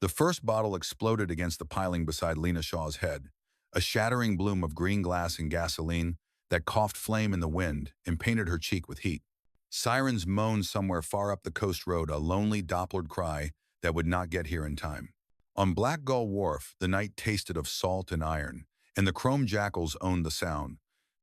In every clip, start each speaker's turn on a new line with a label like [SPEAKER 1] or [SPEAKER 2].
[SPEAKER 1] The first bottle exploded against the piling beside Lena Shaw's head, a shattering bloom of green glass and gasoline that coughed flame in the wind and painted her cheek with heat. Sirens moaned somewhere far up the coast road, a lonely Dopplered cry that would not get here in time. On Black Gull Wharf, the night tasted of salt and iron, and the chrome jackals owned the sound.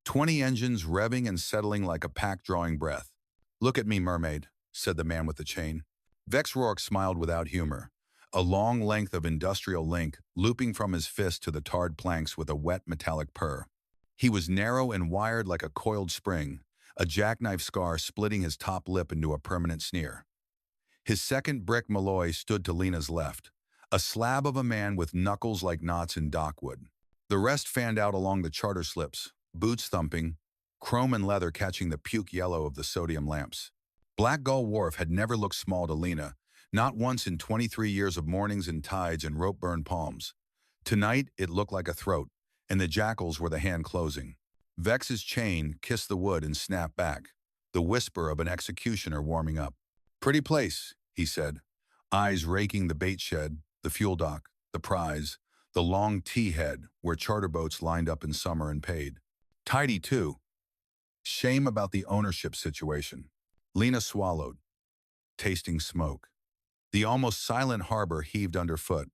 [SPEAKER 1] 20 engines revving and settling like a pack drawing breath. "Look at me, mermaid," said the man with the chain. Vex Rourke smiled without humor, a long length of industrial link looping from his fist to the tarred planks with a wet metallic purr. He was narrow and wired like a coiled spring, a jackknife scar splitting his top lip into a permanent sneer. His second brick Malloy stood to Lena's left, a slab of a man with knuckles like knots in dockwood. The rest fanned out along the charter slips, boots thumping, chrome and leather catching the puke yellow of the sodium lamps. Black Gull Wharf had never looked small to Lena, not once in 23 years of mornings and tides and rope-burned palms. Tonight, it looked like a throat, and the jackals were the hand closing. Vex's chain kissed the wood and snapped back, the whisper of an executioner warming up. "Pretty place," he said, eyes raking the bait shed, the fuel dock, the prize, the long T-head where charter boats lined up in summer and paid. "Tidy, too. Shame about the ownership situation." Lena swallowed, tasting smoke. The almost silent harbor heaved underfoot,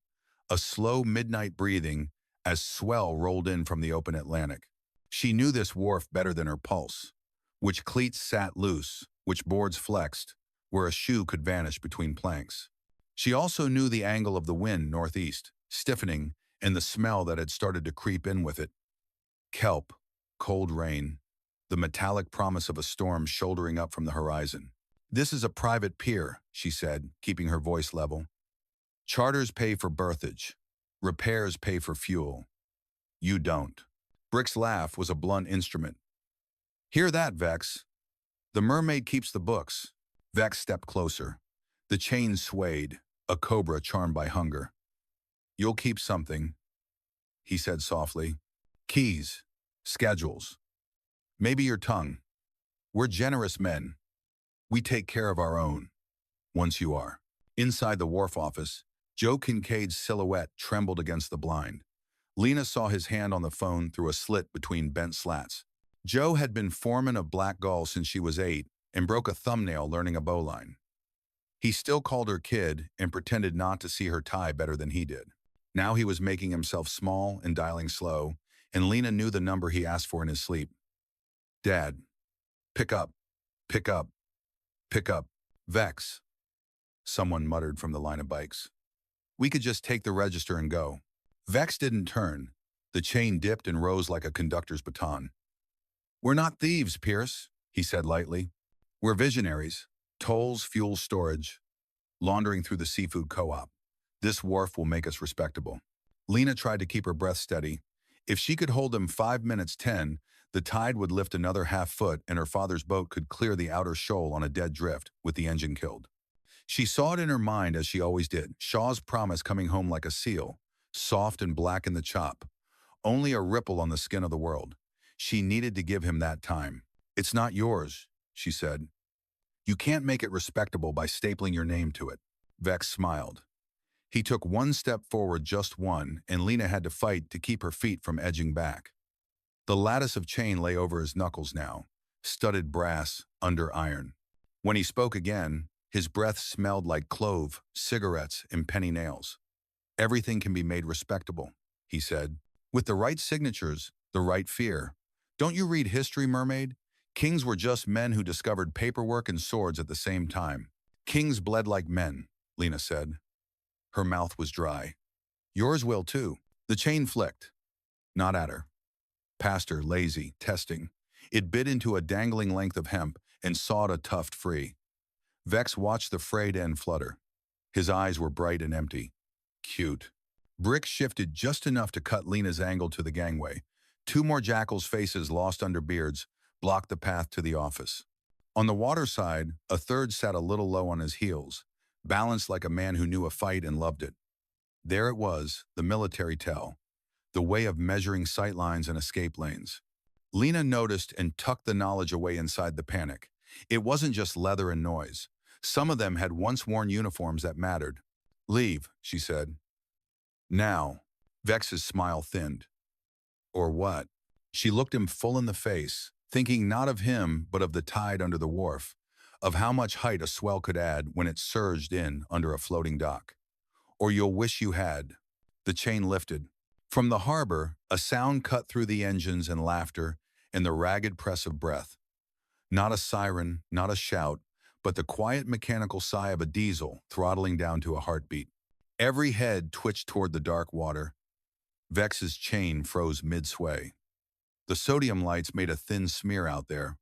[SPEAKER 1] a slow midnight breathing as swell rolled in from the open Atlantic. She knew this wharf better than her pulse, which cleats sat loose, which boards flexed, where a shoe could vanish between planks. She also knew the angle of the wind northeast, stiffening, and the smell that had started to creep in with it. Kelp, cold rain, the metallic promise of a storm shouldering up from the horizon. "This is a private pier," she said, keeping her voice level. "Charters pay for berthage. Repairs pay for fuel. You don't." Brick's laugh was a blunt instrument. "Hear that, Vex? The mermaid keeps the books." Vex stepped closer. The chain swayed, a cobra charmed by hunger. "You'll keep something," he said softly. "Keys, schedules, maybe your tongue. We're generous men. We take care of our own, once you are." Inside the wharf office, Joe Kincaid's silhouette trembled against the blind. Lena saw his hand on the phone through a slit between bent slats. Joe had been foreman of Black Gull since she was 8 and broke a thumbnail learning a bowline. He still called her kid and pretended not to see her tie better than he did. Now he was making himself small and dialing slow, and Lena knew the number he asked for in his sleep. "Dad, pick up, pick up, pick up, Vex," someone muttered from the line of bikes. "We could just take the register and go." Vex didn't turn. The chain dipped and rose like a conductor's baton. "We're not thieves, Pierce," he said lightly. "We're visionaries. Tolls, fuel, storage, laundering through the seafood co-op. This wharf will make us respectable." Lena tried to keep her breath steady. If she could hold them 5 minutes 10, the tide would lift another half foot and her father's boat could clear the outer shoal on a dead drift with the engine killed. She saw it in her mind as she always did, Shaw's promise coming home like a seal, soft and black in the chop, only a ripple on the skin of the world. She needed to give him that time. "It's not yours," she said. "You can't make it respectable by stapling your name to it." Vex smiled. He took one step forward, just one, and Lena had to fight to keep her feet from edging back. The lattice of chain lay over his knuckles now, studded brass under iron. When he spoke again, his breath smelled like clove, cigarettes, and penny nails. "Everything can be made respectable," he said, "with the right signatures, the right fear. Don't you read history, mermaid? Kings were just men who discovered paperwork and swords at the same time. Kings bled like men," Lena said. Her mouth was dry. "Yours will too." The chain flicked. Not at her. Past her, lazy, testing. It bit into a dangling length of hemp and sawed a tuft free. Vex watched the frayed end flutter. His eyes were bright and empty. Cute. Brick shifted just enough to cut Lena's angle to the gangway. 2 more jackals' faces lost under beards blocked the path to the office. On the water side, a third sat a little low on his heels, balanced like a man who knew a fight and loved it. There it was, the military tell, the way of measuring sight lines and escape lanes. Lena noticed and tucked the knowledge away inside the panic. It wasn't just leather and noise. Some of them had once worn uniforms that mattered. Leave, she said. Now. Vex's smile thinned. Or what? She looked him full in the face, thinking not of him but of the tide under the wharf, of how much height a swell could add when it surged in under a floating dock. Or you'll wish you had. The chain lifted. From the harbor, a sound cut through the engines and laughter and the ragged press of breath. Not a siren, not a shout, but the quiet mechanical sigh of a diesel throttling down to a heartbeat. Every head twitched toward the dark water. Vex's chain froze mid-sway. The sodium lights made a thin smear out there,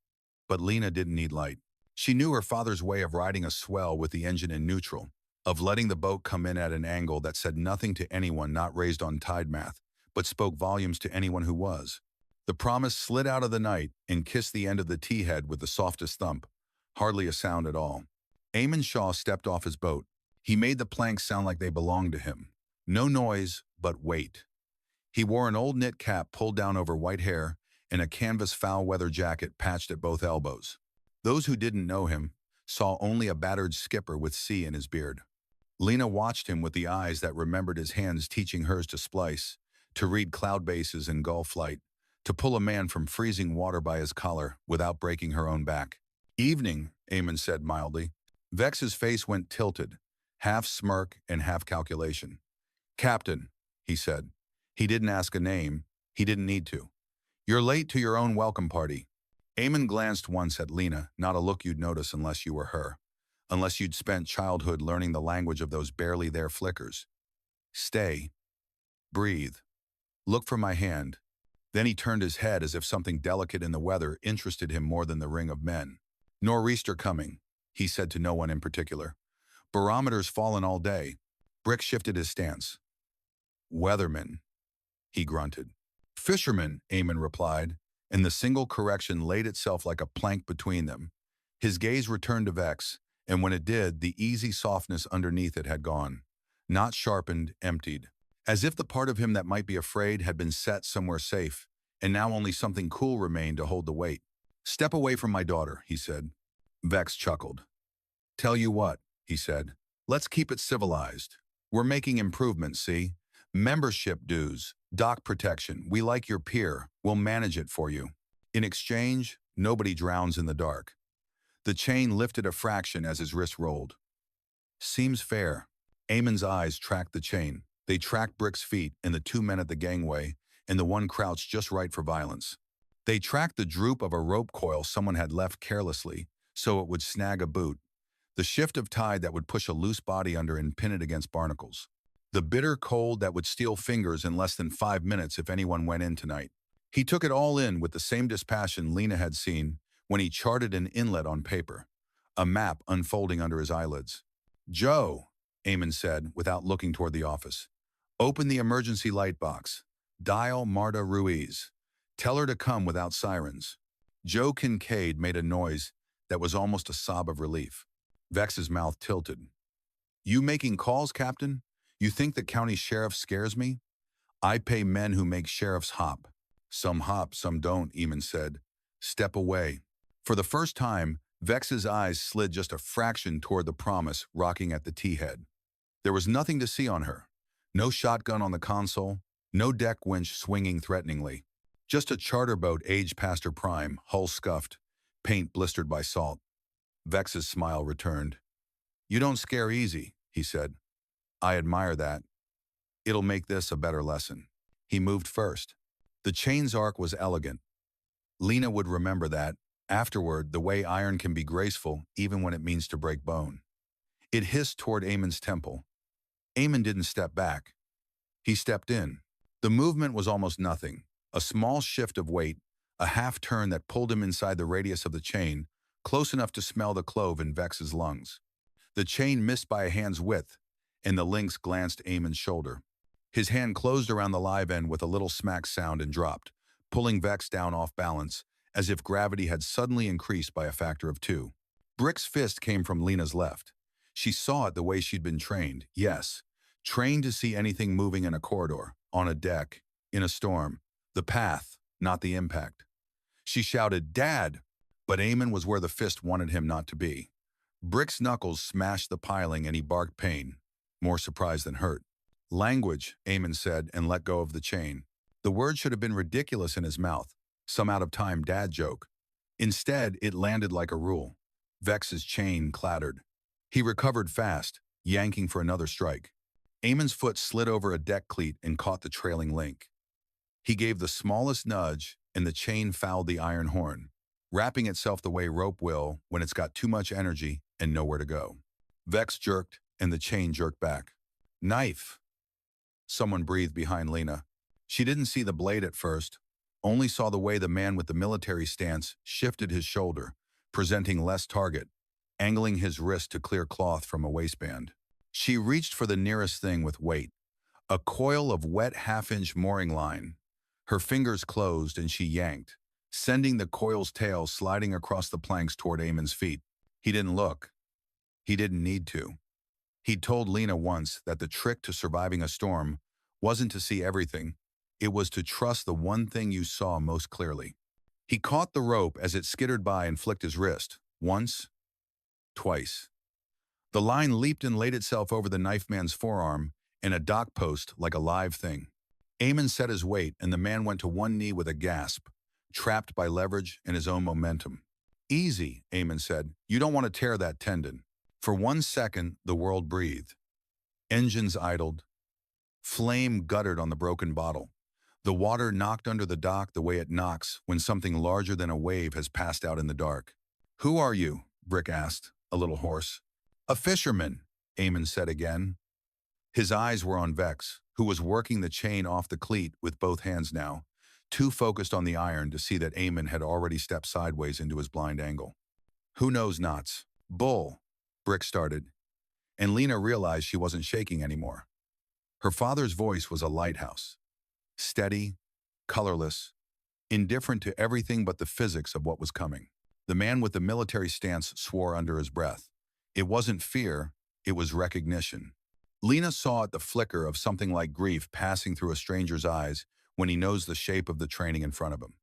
[SPEAKER 1] but Lena didn't need light. She knew her father's way of riding a swell with the engine in neutral, of letting the boat come in at an angle that said nothing to anyone not raised on tide math, but spoke volumes to anyone who was. The promise slid out of the night and kissed the end of the T-head with the softest thump, hardly a sound at all. Eamon Shaw stepped off his boat. He made the planks sound like they belonged to him. No noise, but weight. He wore an old knit cap pulled down over white hair and a canvas foul-weather jacket patched at both elbows. Those who didn't know him saw only a battered skipper with sea in his beard. Lena watched him with the eyes that remembered his hands teaching hers to splice, to read cloud bases and gull flight, to pull a man from freezing water by his collar without breaking her own back. Evening, Eamon said mildly. Vex's face went tilted, half smirk and half calculation. Captain, he said. He didn't ask a name. He didn't need to. You're late to your own welcome party. Eamon glanced once at Lena, not a look you'd notice unless you were her, unless you'd spent childhood learning the language of those barely there flickers. Stay. Breathe. Look for my hand. Then he turned his head as if something delicate in the weather interested him more than the ring of men. Nor'easter coming, he said to no one in particular. Barometer's fallen all day. Brick shifted his stance. Weatherman, he grunted. Fisherman, Eamon replied, and the single correction laid itself like a plank between them. His gaze returned to Vex, and when it did, the easy softness underneath it had gone. Not sharpened, emptied. As if the part of him that might be afraid had been set somewhere safe, and now only something cool remained to hold the weight. Step away from my daughter, he said. Vex chuckled. Tell you what, he said. Let's keep it civilized. We're making improvements, see? Membership dues, dock protection, we like your pier, we'll manage it for you. In exchange, nobody drowns in the dark. The chain lifted a fraction as his wrist rolled. Seems fair. Eamon's eyes tracked the chain. They tracked Brick's feet and the two men at the gangway, and the one crouched just right for violence. They tracked the droop of a rope coil someone had left carelessly, so it would snag a boot. The shift of tide that would push a loose body under and pin it against barnacles. The bitter cold that would steel fingers in less than 5 minutes if anyone went in tonight. He took it all in with the same dispassion Lena had seen when he charted an inlet on paper, a map unfolding under his eyelids. Joe, Eamon said without looking toward the office. Open the emergency light box. Dial Marta Ruiz. Tell her to come without sirens. Joe Kincaid made a noise that was almost a sob of relief. Vex's mouth tilted. You making calls, Captain? You think the county sheriff scares me? I pay men who make sheriffs hop. Some hop, some don't, Eamon said. Step away. For the first time, Vex's eyes slid just a fraction toward the promise rocking at the T-head. There was nothing to see on her. No shotgun on the console, no deck winch swinging threateningly. Just a charter boat aged past her prime, hull scuffed, paint blistered by salt. Vex's smile returned. You don't scare easy, he said. I admire that. It'll make this a better lesson. He moved first. The chain's arc was elegant. Lena would remember that, afterward, the way iron can be graceful even when it means to break bone. It hissed toward Eamon's temple. Eamon didn't step back. He stepped in. The movement was almost nothing. A small shift of weight, a half turn that pulled him inside the radius of the chain, close enough to smell the clove in Vex's lungs. The chain missed by a hand's width, and the lynx glanced Eamon's shoulder. His hand closed around the live end with a little smack sound and dropped, pulling Vex down off balance, as if gravity had suddenly increased by a factor of 2. Brick's fist came from Lena's left. She saw it the way she'd been trained, yes. Trained to see anything moving in a corridor, on a deck, in a storm. The path, not the impact. She shouted, Dad! But Eamon was where the fist wanted him not to be. Brick's knuckles smashed the piling and he barked pain. more surprised than hurt. Language, Eamon said, and let go of the chain. The word should have been ridiculous in his mouth, some out-of-time dad joke. Instead, it landed like a rule. Vex's chain clattered. He recovered fast, yanking for another strike. Eamon's foot slid over a deck cleat and caught the trailing link. He gave the smallest nudge, and the chain fouled the iron horn, wrapping itself the way rope will when it's got too much energy and nowhere to go. Vex jerked, and the chain jerked back. Knife! Someone breathed behind Lena. She didn't see the blade at first, only saw the way the man with the military stance shifted his shoulder, presenting less target, angling his wrist to clear cloth from a waistband. She reached for the nearest thing with weight, a coil of wet half-inch mooring line. Her fingers closed and she yanked, sending the coil's tail sliding across the planks toward Eamon's feet. He didn't look. He didn't need to. He'd told Lena once that the trick to surviving a storm wasn't to see everything, it was to trust the one thing you saw most clearly. He caught the rope as it skittered by and flicked his wrist, once, twice. The line leaped and laid itself over the knife man's forearm in a dock post like a live thing. Eamon set his weight and the man went to one knee with a gasp, trapped by leverage and his own momentum. Easy, Eamon said. You don't want to tear that tendon. For 1 second, the world breathed. Engines idled. Flame guttered on the broken bottle. The water knocked under the dock the way it knocks when something larger than a wave has passed out in the dark. Who are you? Brick asked, a little hoarse. A fisherman, Eamon said again. His eyes were on Vex, who was working the chain off the cleat with both hands now, too focused on the iron to see that Eamon had already stepped sideways into his blind angle. Who knows knots? Bull, Brick started, and Lena realized she wasn't shaking anymore. Her father's voice was a lighthouse. Steady, colorless, indifferent to everything but the physics of what was coming. The man with the military stance swore under his breath. It wasn't fear, it was recognition. Lena saw at the flicker of something like grief passing through a stranger's eyes when he knows the shape of the training in front of him.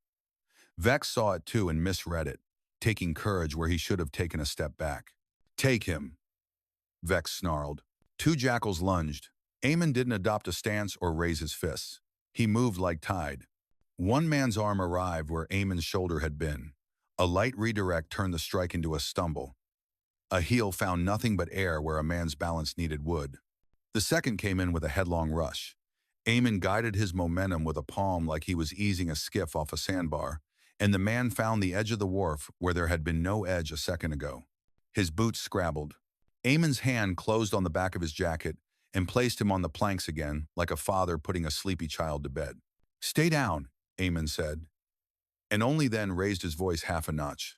[SPEAKER 1] Vex saw it too and misread it, taking courage where he should have taken a step back. Take him, Vex snarled. 2 jackals lunged. Eamon didn't adopt a stance or raise his fists. He moved like tide. One man's arm arrived where Eamon's shoulder had been. A light redirect turned the strike into a stumble. A heel found nothing but air where a man's balance needed wood. The second came in with a headlong rush. Eamon guided his momentum with a palm like he was easing a skiff off a sandbar, and the man found the edge of the wharf where there had been no edge a second ago. His boots scrabbled. Eamon's hand closed on the back of his jacket and placed him on the planks again, like a father putting a sleepy child to bed. Stay down, Eamon said, and only then raised his voice half a notch.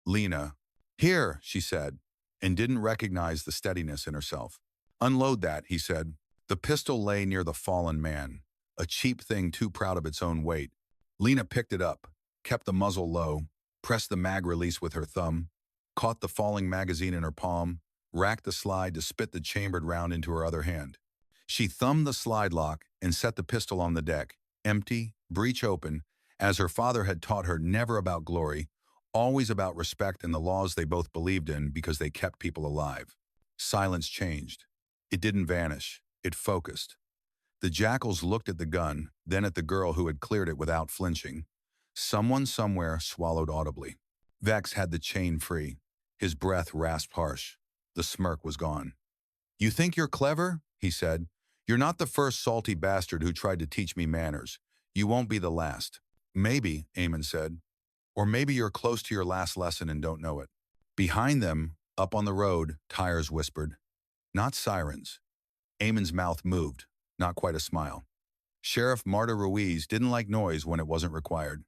[SPEAKER 1] Lena, here, she said, and didn't recognize the steadiness in herself. Unload that, he said. The pistol lay near the fallen man, a cheap thing too proud of its own weight. Lena picked it up, kept the muzzle low, pressed the mag release with her thumb, caught the falling magazine in her palm, racked the slide to spit the chambered round into her other hand. She thumbed the slide lock and set the pistol on the deck, empty, breech open, as her father had taught her never about glory, always about respect and the laws they both believed in because they kept people alive. Silence changed. It didn't vanish. It focused. The jackals looked at the gun, then at the girl who had cleared it without flinching. Someone somewhere swallowed audibly. Vex had the chain free. His breath rasped harsh. The smirk was gone. You think you're clever? He said. You're not the first salty bastard who tried to teach me manners. You won't be the last. Maybe, Eamon said. Or maybe you're close to your last lesson and don't know it. Behind them, up on the road, tires whispered. Not sirens. Eamon's mouth moved, not quite a smile. Sheriff Marta Ruiz didn't like noise when it wasn't required.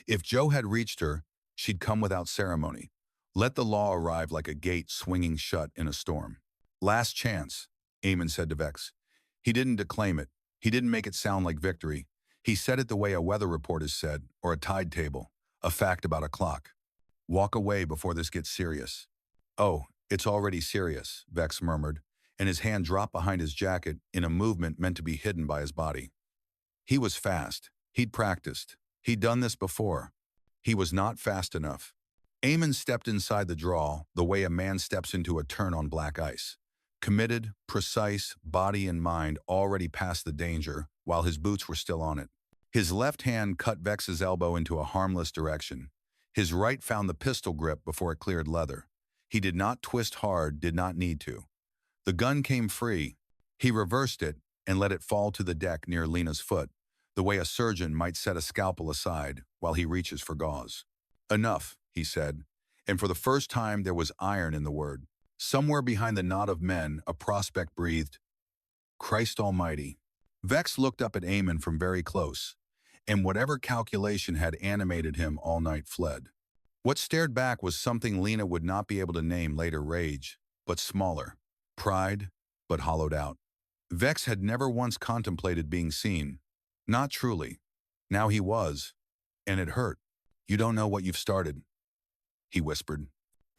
[SPEAKER 1] If Joe had reached her, she'd come without ceremony. Let the law arrive like a gate swinging shut in a storm. Last chance, Eamon said to Vex. He didn't declaim it. He didn't make it sound like victory. He said it the way a weather report is said, or a tide table, a fact about a clock. Walk away before this gets serious. Oh, it's already serious, Vex murmured, and his hand dropped behind his jacket in a movement meant to be hidden by his body. He was fast. He'd practiced. He'd done this before. He was not fast enough. Eamon stepped inside the draw the way a man steps into a turn on black ice. Committed, precise, body and mind already past the danger, while his boots were still on it. His left hand cut Vex's elbow into a harmless direction. His right found the pistol grip before it cleared leather. He did not twist hard, did not need to. The gun came free. He reversed it and let it fall to the deck near Lena's foot, the way a surgeon might set a scalpel aside while he reaches for gauze. Enough, he said, and for the first time there was iron in the word. Somewhere behind the knot of men, a prospect breathed, "Christ Almighty." Vex looked up at Eamon from very close, and whatever calculation had animated him all night fled. What stared back was something Lena would not be able to name later: rage, but smaller. Pride, but hollowed out. Vex had never once contemplated being seen. Not truly. Now he was, and it hurt. "You don't know what you've started," he whispered.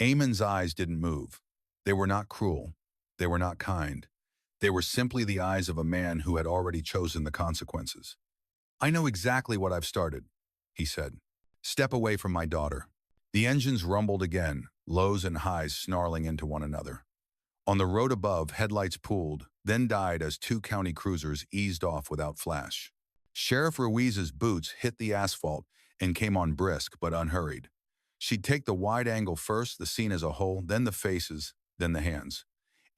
[SPEAKER 1] Eamon's eyes didn't move. They were not cruel. They were not kind. They were simply the eyes of a man who had already chosen the consequences. "I know exactly what I've started," he said. "Step away from my daughter." The engines rumbled again, lows and highs snarling into one another. On the road above, headlights pooled, then died as two county cruisers eased off without flash. Sheriff Ruiz's boots hit the asphalt and came on brisk but unhurried. She'd take the wide angle first, the scene as a whole, then the faces, then the hands.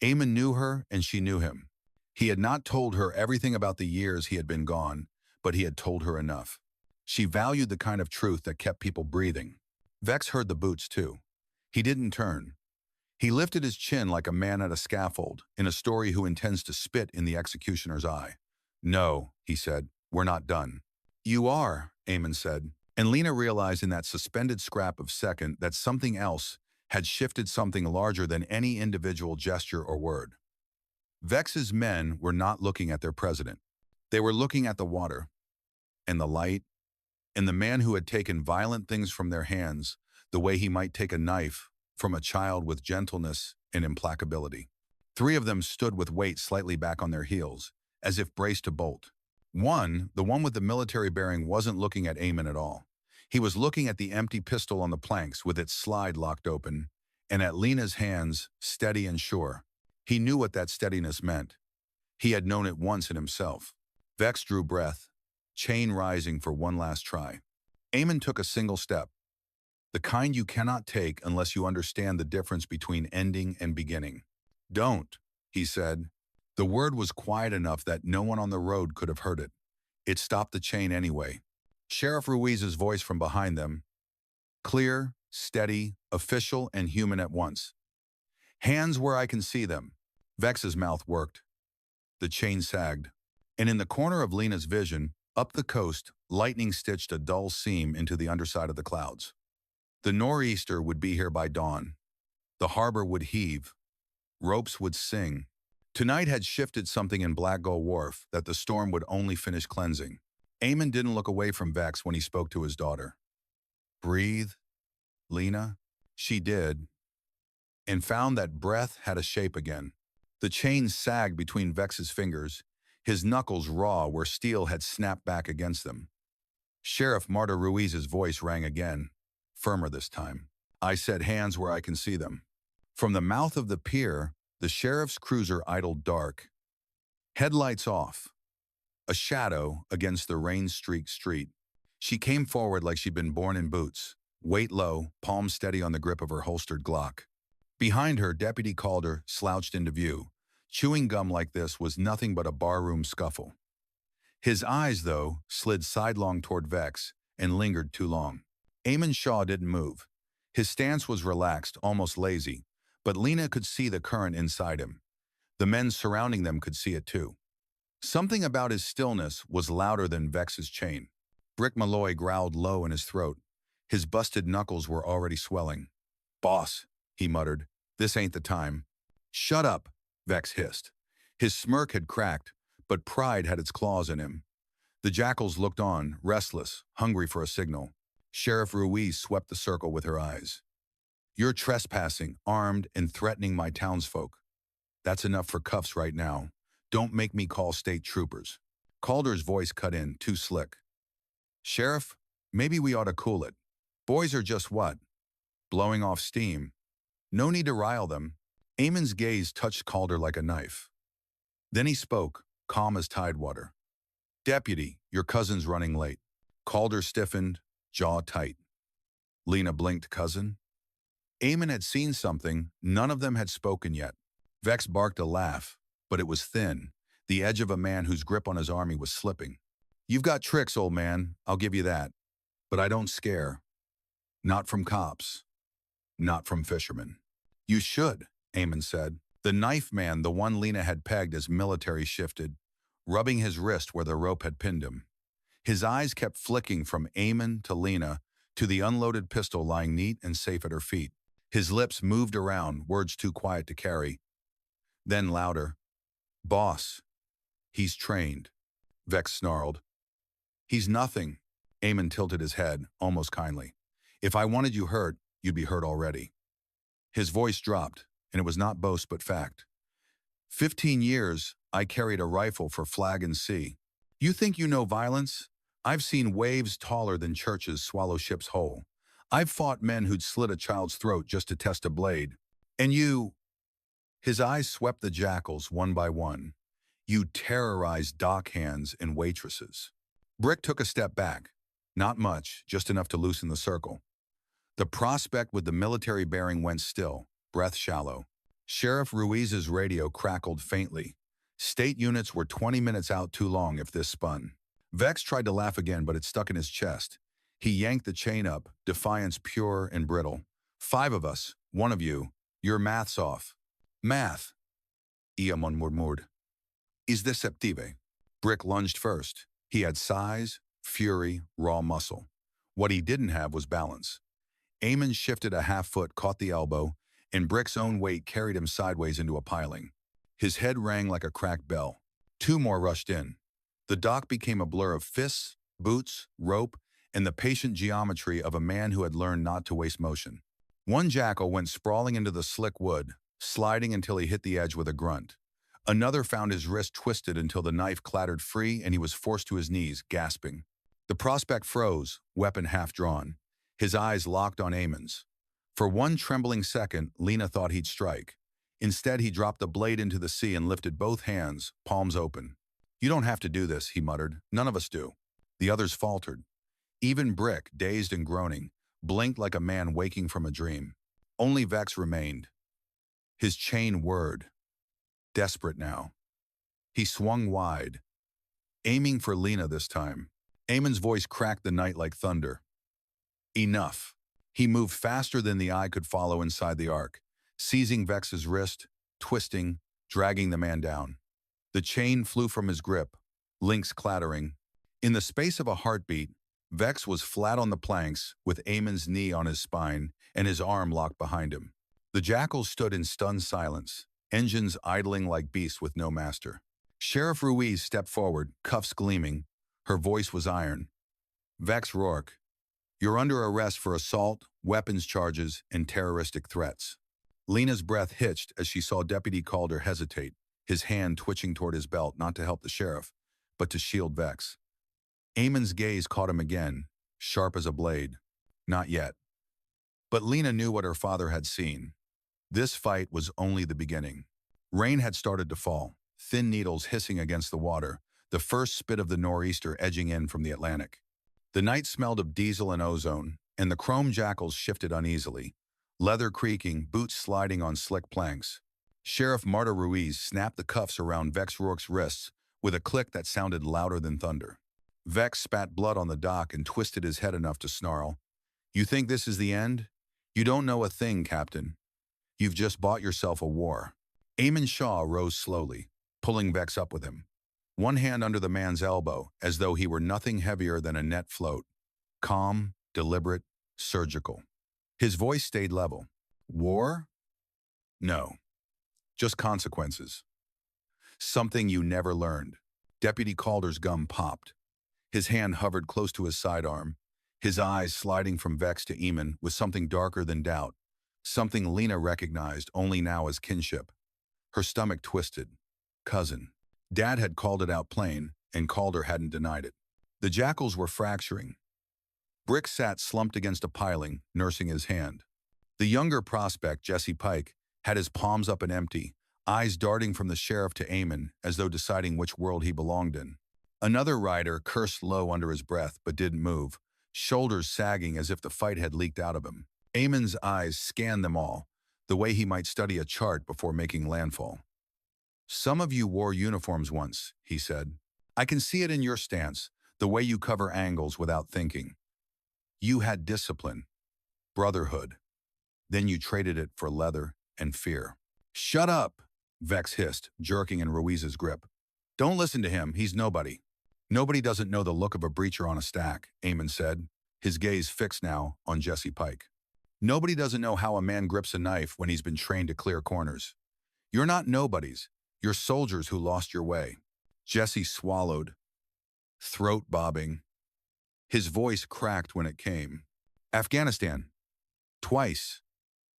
[SPEAKER 1] Eamon knew her and she knew him. He had not told her everything about the years he had been gone, but he had told her enough. She valued the kind of truth that kept people breathing. Vex heard the boots too. He didn't turn. He lifted his chin like a man at a scaffold, in a story who intends to spit in the executioner's eye. "No," he said, "we're not done." "You are," Eamon said, and Lena realized in that suspended scrap of second that something else had shifted, something larger than any individual gesture or word. Vex's men were not looking at their president. They were looking at the water, and the light, and the man who had taken violent things from their hands, the way he might take a knife from a child, with gentleness and implacability. Three of them stood with weight slightly back on their heels, as if braced to bolt. The one with the military bearing, wasn't looking at Eamon at all. He was looking at the empty pistol on the planks with its slide locked open, and at Lena's hands, steady and sure. He knew what that steadiness meant. He had known it once in himself. Vex drew breath, chain rising for one last try. Eamon took a single step, the kind you cannot take unless you understand the difference between ending and beginning. "Don't," he said. The word was quiet enough that no one on the road could have heard it. It stopped the chain anyway. Sheriff Ruiz's voice from behind them, clear, steady, official, and human at once. "Hands where I can see them." Vex's mouth worked. The chain sagged. And in the corner of Lena's vision, up the coast, lightning stitched a dull seam into the underside of the clouds. The nor'easter would be here by dawn. The harbor would heave. Ropes would sing. Tonight had shifted something in Black Gull Wharf that the storm would only finish cleansing. Eamon didn't look away from Vex when he spoke to his daughter. "Breathe, Lena." She did, and found that breath had a shape again. The chain sagged between Vex's fingers, his knuckles raw where steel had snapped back against them. Sheriff Marta Ruiz's voice rang again, firmer this time. "I said hands where I can see them." From the mouth of the pier, the sheriff's cruiser idled dark. Headlights off. A shadow against the rain-streaked street. She came forward like she'd been born in boots, weight low, palm steady on the grip of her holstered Glock. Behind her, Deputy Calder slouched into view. Chewing gum like this was nothing but a barroom scuffle. His eyes, though, slid sidelong toward Vex and lingered too long. Eamon Shaw didn't move. His stance was relaxed, almost lazy, but Lena could see the current inside him. The men surrounding them could see it too. Something about his stillness was louder than Vex's chain. Brick Malloy growled low in his throat. His busted knuckles were already swelling. "Boss," he muttered, "this ain't the time." "Shut up," Vex hissed. His smirk had cracked, but pride had its claws in him. The jackals looked on, restless, hungry for a signal. Sheriff Ruiz swept the circle with her eyes. "You're trespassing, armed, and threatening my townsfolk. That's enough for cuffs right now. Don't make me call state troopers." Calder's voice cut in, too slick. "Sheriff, maybe we ought to cool it. Boys are just what? Blowing off steam. No need to rile them." Eamon's gaze touched Calder like a knife. Then he spoke, calm as tidewater. "Deputy, your cousin's running late." Calder stiffened, jaw tight. Lena blinked. "Cousin?" Eamon had seen something. None of them had spoken yet. Vex barked a laugh, but it was thin, the edge of a man whose grip on his army was slipping. "You've got tricks, old man, I'll give you that. But I don't scare. Not from cops. Not from fishermen." "You should," Eamon said. The knife man, the one Lena had pegged as military, shifted, rubbing his wrist where the rope had pinned him. His eyes kept flicking from Eamon to Lena to the unloaded pistol lying neat and safe at her feet. His lips moved around, words too quiet to carry. Then louder. "Boss, he's trained," Vex snarled. "He's nothing." Eamon tilted his head, almost kindly. "If I wanted you hurt, you'd be hurt already." His voice dropped, and it was not boast but fact. 15 years, I carried a rifle for flag and sea. You think you know violence? I've seen waves taller than churches swallow ships whole. I've fought men who'd slit a child's throat just to test a blade. And you—" His eyes swept the jackals one by one. "You terrorized dock hands and waitresses." Brick took a step back. Not much, just enough to loosen the circle. The prospect with the military bearing went still, breath shallow. Sheriff Ruiz's radio crackled faintly. State units were 20 minutes out too long if this spun. Vex tried to laugh again, but it stuck in his chest. He yanked the chain up, defiance pure and brittle. "5 of us, 1 of you. Your math's off." "Math," Iamon murmured. "Is deceptive." Brick lunged first. He had size, fury, raw muscle. What he didn't have was balance. Eamon shifted a half-foot, caught the elbow, and Brick's own weight carried him sideways into a piling. His head rang like a cracked bell. 2 more rushed in. The dock became a blur of fists, boots, rope, and the patient geometry of a man who had learned not to waste motion. One jackal went sprawling into the slick wood, sliding until he hit the edge with a grunt. Another found his wrist twisted until the knife clattered free and he was forced to his knees, gasping. The prospect froze, weapon half drawn. His eyes locked on Eamon's. For one trembling second, Lena thought he'd strike. Instead, he dropped the blade into the sea and lifted both hands, palms open. "You don't have to do this," he muttered. "None of us do." The others faltered. Even Brick, dazed and groaning, blinked like a man waking from a dream. Only Vex remained. His chain whirred. Desperate now. He swung wide, aiming for Lena this time. Eamon's voice cracked the night like thunder. "Enough." He moved faster than the eye could follow inside the arc, seizing Vex's wrist, twisting, dragging the man down. The chain flew from his grip, links clattering. In the space of a heartbeat, Vex was flat on the planks, with Eamon's knee on his spine and his arm locked behind him. The jackals stood in stunned silence, engines idling like beasts with no master. Sheriff Ruiz stepped forward, cuffs gleaming. Her voice was iron. "Vex Rourke, you're under arrest for assault, weapons charges, and terroristic threats." Lena's breath hitched as she saw Deputy Calder hesitate, his hand twitching toward his belt, not to help the sheriff, but to shield Vex. Eamon's gaze caught him again, sharp as a blade. Not yet. But Lena knew what her father had seen. This fight was only the beginning. Rain had started to fall, thin needles hissing against the water, the first spit of the nor'easter edging in from the Atlantic. The night smelled of diesel and ozone, and the chrome jackals shifted uneasily, leather creaking, boots sliding on slick planks. Sheriff Marta Ruiz snapped the cuffs around Vex Rourke's wrists with a click that sounded louder than thunder. Vex spat blood on the dock and twisted his head enough to snarl. "You think this is the end? You don't know a thing, Captain. You've just bought yourself a war." Eamon Shaw rose slowly, pulling Vex up with him. One hand under the man's elbow, as though he were nothing heavier than a net float. Calm, deliberate, surgical. His voice stayed level. "War? No. Just consequences. Something you never learned." Deputy Calder's gum popped. His hand hovered close to his sidearm, his eyes sliding from Vex to Eamon with something darker than doubt, something Lena recognized only now as kinship. Her stomach twisted. Cousin. Dad had called it out plain, and Calder hadn't denied it. The jackals were fracturing. Brick sat slumped against a piling, nursing his hand. The younger prospect, Jesse Pike, had his palms up and empty, eyes darting from the sheriff to Eamon as though deciding which world he belonged in. Another rider cursed low under his breath but didn't move, shoulders sagging as if the fight had leaked out of him. Eamon's eyes scanned them all, the way he might study a chart before making landfall. "Some of you wore uniforms once," he said. "I can see it in your stance, the way you cover angles without thinking. You had discipline, brotherhood. Then you traded it for leather and fear." "Shut up," Vex hissed, jerking in Ruiz's grip. "Don't listen to him, he's nobody." "Nobody doesn't know the look of a breacher on a stack," Eamon said, his gaze fixed now on Jesse Pike. "Nobody doesn't know how a man grips a knife when he's been trained to clear corners. You're not nobodies, you're soldiers who lost your way." Jesse swallowed, throat bobbing. His voice cracked when it came. "Afghanistan. Twice.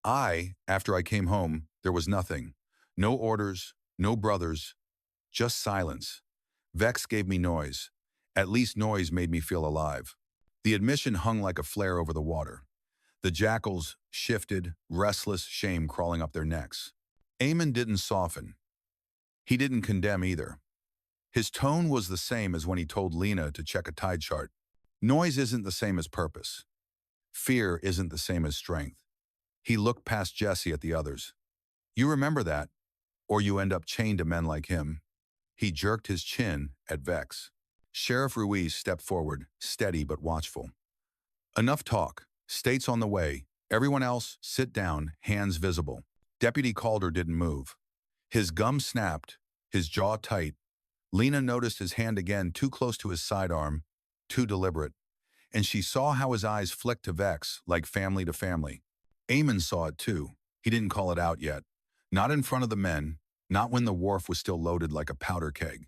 [SPEAKER 1] After I came home, there was nothing. No orders, no brothers, just silence. Vex gave me noise. At least noise made me feel alive." The admission hung like a flare over the water. The jackals shifted, restless shame crawling up their necks. Eamon didn't soften. He didn't condemn either. His tone was the same as when he told Lena to check a tide chart. Noise isn't the same as purpose. Fear isn't the same as strength. He looked past Jesse at the others. "You remember that, or you end up chained to men like him." He jerked his chin at Vex. Sheriff Ruiz stepped forward, steady but watchful. "Enough talk. State's on the way. Everyone else, sit down, hands visible." Deputy Calder didn't move. His gum snapped, his jaw tight. Lena noticed his hand again, too close to his sidearm, too deliberate. And she saw how his eyes flicked to Vex, like family to family. Eamon saw it too. He didn't call it out yet. Not in front of the men, not when the wharf was still loaded like a powder keg.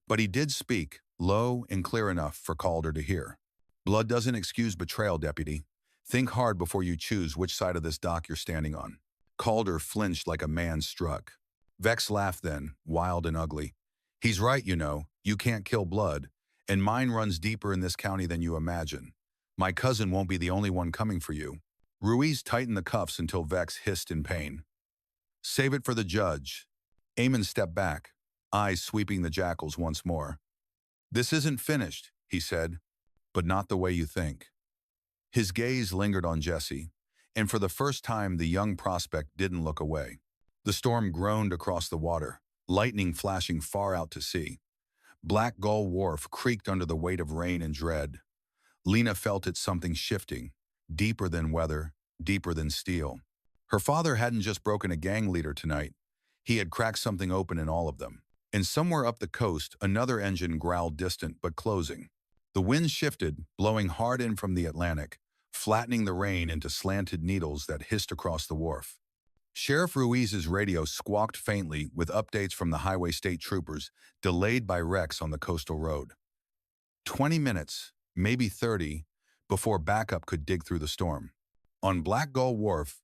[SPEAKER 1] But he did speak, low and clear enough for Calder to hear. "Blood doesn't excuse betrayal, Deputy. Think hard before you choose which side of this dock you're standing on." Calder flinched like a man struck. Vex laughed then, wild and ugly. "He's right, you know. You can't kill blood. And mine runs deeper in this county than you imagine. My cousin won't be the only one coming for you." Ruiz tightened the cuffs until Vex hissed in pain. "Save it for the judge." Eamon stepped back, eyes sweeping the jackals once more. "This isn't finished," he said, "but not the way you think." His gaze lingered on Jesse, and for the first time the young prospect didn't look away. The storm groaned across the water, lightning flashing far out to sea. Black Gull Wharf creaked under the weight of rain and dread. Lena felt it something shifting, deeper than weather, deeper than steel. Her father hadn't just broken a gang leader tonight. He had cracked something open in all of them. And somewhere up the coast, another engine growled, distant but closing. The wind shifted, blowing hard in from the Atlantic, flattening the rain into slanted needles that hissed across the wharf. Sheriff Ruiz's radio squawked faintly with updates from the highway state troopers, delayed by wrecks on the coastal road. 20 minutes, maybe 30, before backup could dig through the storm. On Black Gull Wharf,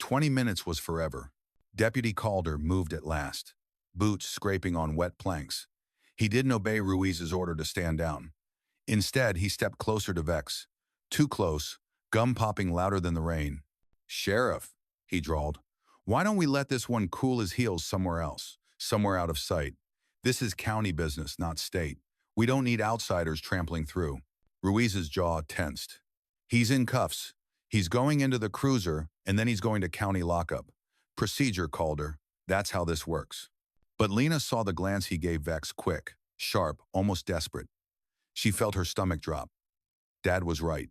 [SPEAKER 1] 20 minutes was forever. Deputy Calder moved at last, boots scraping on wet planks. He didn't obey Ruiz's order to stand down. Instead, he stepped closer to Vex. Too close, gum popping louder than the rain. "Sheriff," he drawled, "why don't we let this one cool his heels somewhere else, somewhere out of sight? This is county business, not state. We don't need outsiders trampling through." Ruiz's jaw tensed. "He's in cuffs. He's going into the cruiser, and then he's going to county lockup. Procedure, Calder. That's how this works." But Lena saw the glance he gave Vex, quick, sharp, almost desperate. She felt her stomach drop. Dad was right.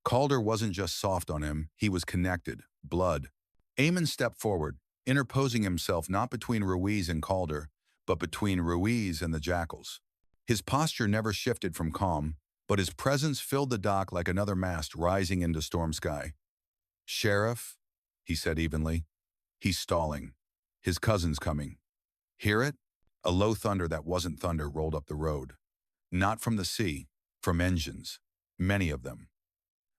[SPEAKER 1] Calder wasn't just soft on him, he was connected, blood. Eamon stepped forward, interposing himself not between Ruiz and Calder, but between Ruiz and the jackals. His posture never shifted from calm, but his presence filled the dock like another mast rising into storm sky. "Sheriff," he said evenly. "He's stalling. His cousin's coming. Hear it?" A low thunder that wasn't thunder rolled up the road. Not from the sea, from engines. Many of them.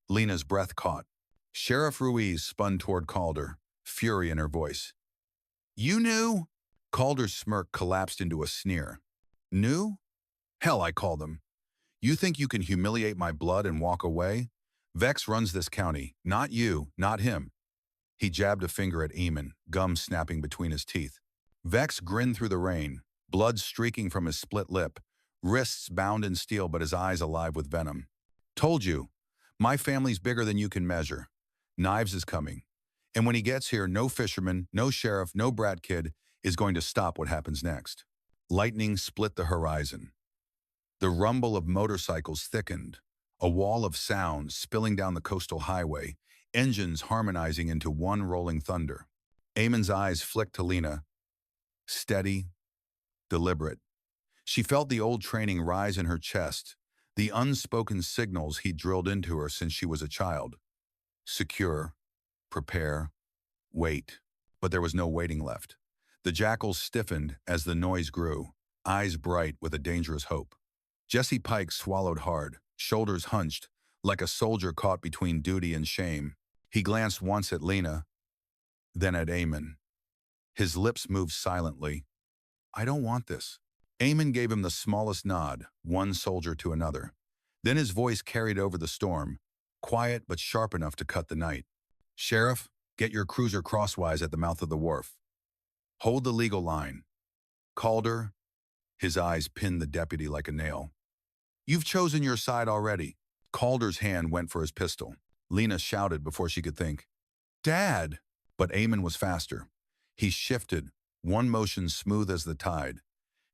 [SPEAKER 1] Lena's breath caught. Sheriff Ruiz spun toward Calder, fury in her voice. "You knew?" Calder's smirk collapsed into a sneer. "Knew? Hell, I call them. You think you can humiliate my blood and walk away? Vex runs this county, not you, not him. He jabbed a finger at Eamon, gum snapping between his teeth. Vex grinned through the rain, blood streaking from his split lip, wrists bound in steel but his eyes alive with venom. Told you, my family's bigger than you can measure. Knives is coming. And when he gets here, no fisherman, no sheriff, no brat kid is going to stop what happens next. Lightning split the horizon. The rumble of motorcycles thickened, a wall of sound spilling down the coastal highway, engines harmonizing into one rolling thunder. Eamon's eyes flicked to Lena, steady, deliberate. She felt the old training rise in her chest, the unspoken signals he'd drilled into her since she was a child. Secure, prepare, wait. But there was no waiting left. The jackals stiffened as the noise grew, eyes bright with a dangerous hope. Jesse Pike swallowed hard, shoulders hunched, like a soldier caught between duty and shame. He glanced once at Lena, then at Eamon. His lips moved silently. I don't want this. Eamon gave him the smallest nod, one soldier to another. Then his voice carried over the storm, quiet but sharp enough to cut the night. Sheriff, get your cruiser crosswise at the mouth of the wharf. Hold the legal line. Calder, his eyes pinned the deputy like a nail. You've chosen your side already. Calder's hand went for his pistol. Lena shouted before she could think. Dad! But Eamon was faster. He shifted, one motion smooth as the tide.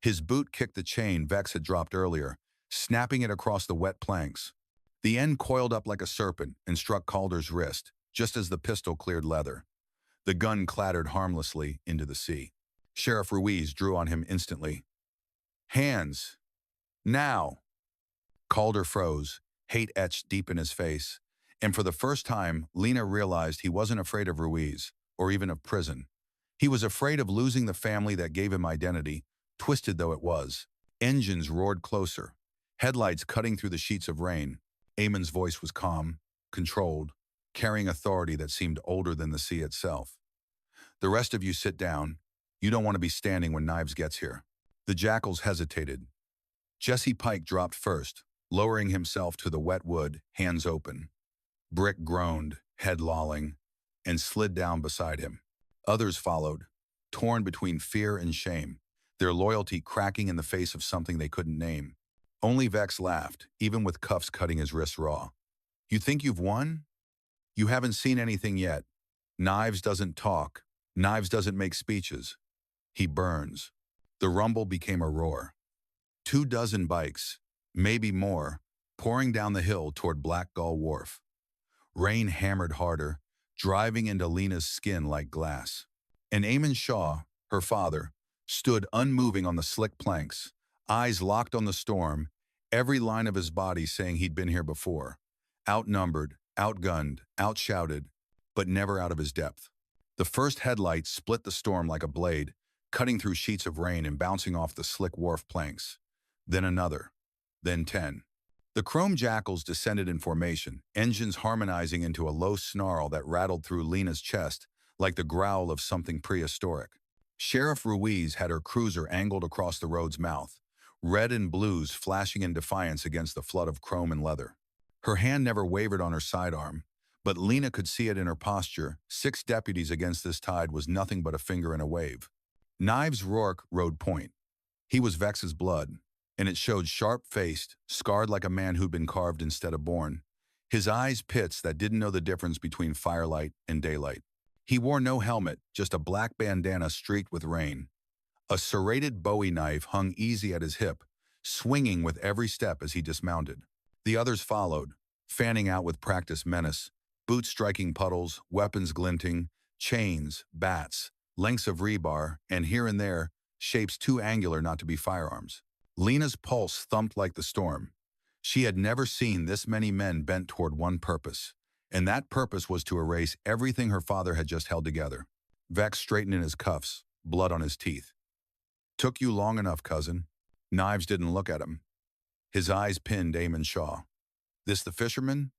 [SPEAKER 1] His boot kicked the chain Vex had dropped earlier, snapping it across the wet planks. The end coiled up like a serpent and struck Calder's wrist, just as the pistol cleared leather. The gun clattered harmlessly into the sea. Sheriff Ruiz drew on him instantly. Hands! Now! Calder froze, hate etched deep in his face, and for the first time, Lena realized he wasn't afraid of Ruiz, or even of prison. He was afraid of losing the family that gave him identity, twisted though it was. Engines roared closer, headlights cutting through the sheets of rain. Eamon's voice was calm, controlled, carrying authority that seemed older than the sea itself. The rest of you sit down. You don't want to be standing when Knives gets here. The jackals hesitated. Jesse Pike dropped first, lowering himself to the wet wood, hands open. Brick groaned, head lolling, and slid down beside him. Others followed, torn between fear and shame, their loyalty cracking in the face of something they couldn't name. Only Vex laughed, even with cuffs cutting his wrists raw. You think you've won? You haven't seen anything yet. Knives doesn't talk. Knives doesn't make speeches. He burns. The rumble became a roar. 24 bikes, maybe more, pouring down the hill toward Black Gull Wharf. Rain hammered harder, driving into Lena's skin like glass. And Eamon Shaw, her father, stood unmoving on the slick planks, eyes locked on the storm, every line of his body saying he'd been here before. Outnumbered, outgunned, outshouted, but never out of his depth. The first headlight split the storm like a blade, cutting through sheets of rain and bouncing off the slick wharf planks. Then another, then 10. The chrome jackals descended in formation, engines harmonizing into a low snarl that rattled through Lena's chest like the growl of something prehistoric. Sheriff Ruiz had her cruiser angled across the road's mouth, red and blues flashing in defiance against the flood of chrome and leather. Her hand never wavered on her sidearm, but Lena could see it in her posture. 6 deputies against this tide was nothing but a finger in a wave. Knives Rourke rode point. He was Vex's blood, and it showed sharp-faced, scarred like a man who'd been carved instead of born. His eyes pits that didn't know the difference between firelight and daylight. He wore no helmet, just a black bandana streaked with rain. A serrated Bowie knife hung easy at his hip, swinging with every step as he dismounted. The others followed, fanning out with practiced menace, boots striking puddles, weapons glinting, chains, bats, lengths of rebar, and here and there, shapes too angular not to be firearms. Lena's pulse thumped like the storm. She had never seen this many men bent toward one purpose, and that purpose was to erase everything her father had just held together. Vex straightened in his cuffs, blood on his teeth. Took you long enough, cousin. Knives didn't look at him. His eyes pinned Eamon Shaw. This the fisherman?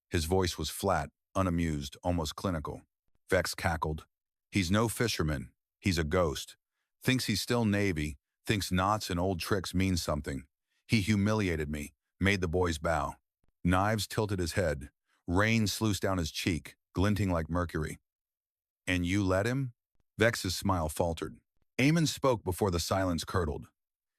[SPEAKER 1] His voice was flat, unamused, almost clinical. Vex cackled. He's no fisherman. He's a ghost. Thinks he's still Navy, thinks knots and old tricks mean something. He humiliated me, made the boys bow. Knives tilted his head. Rain sluiced down his cheek, glinting like mercury. And you let him? Vex's smile faltered. Eamon spoke before the silence curdled.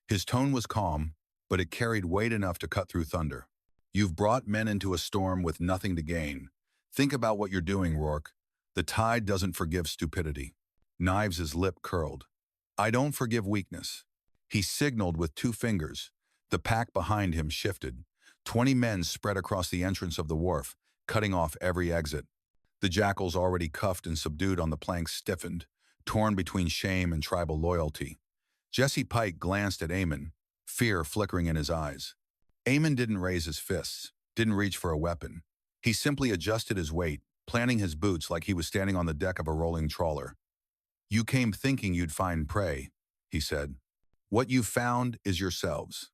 [SPEAKER 1] His tone was calm, but it carried weight enough to cut through thunder. You've brought men into a storm with nothing to gain. Think about what you're doing, Rourke. The tide doesn't forgive stupidity. Knives' lip curled. I don't forgive weakness. He signaled with 2 fingers. The pack behind him shifted. 20 men spread across the entrance of the wharf, cutting off every exit. The jackals already cuffed and subdued on the planks stiffened, torn between shame and tribal loyalty. Jesse Pike glanced at Eamon, fear flickering in his eyes. Eamon didn't raise his fists, didn't reach for a weapon. He simply adjusted his weight, planting his boots like he was standing on the deck of a rolling trawler. You came thinking you'd find prey, he said. What you've found is yourselves.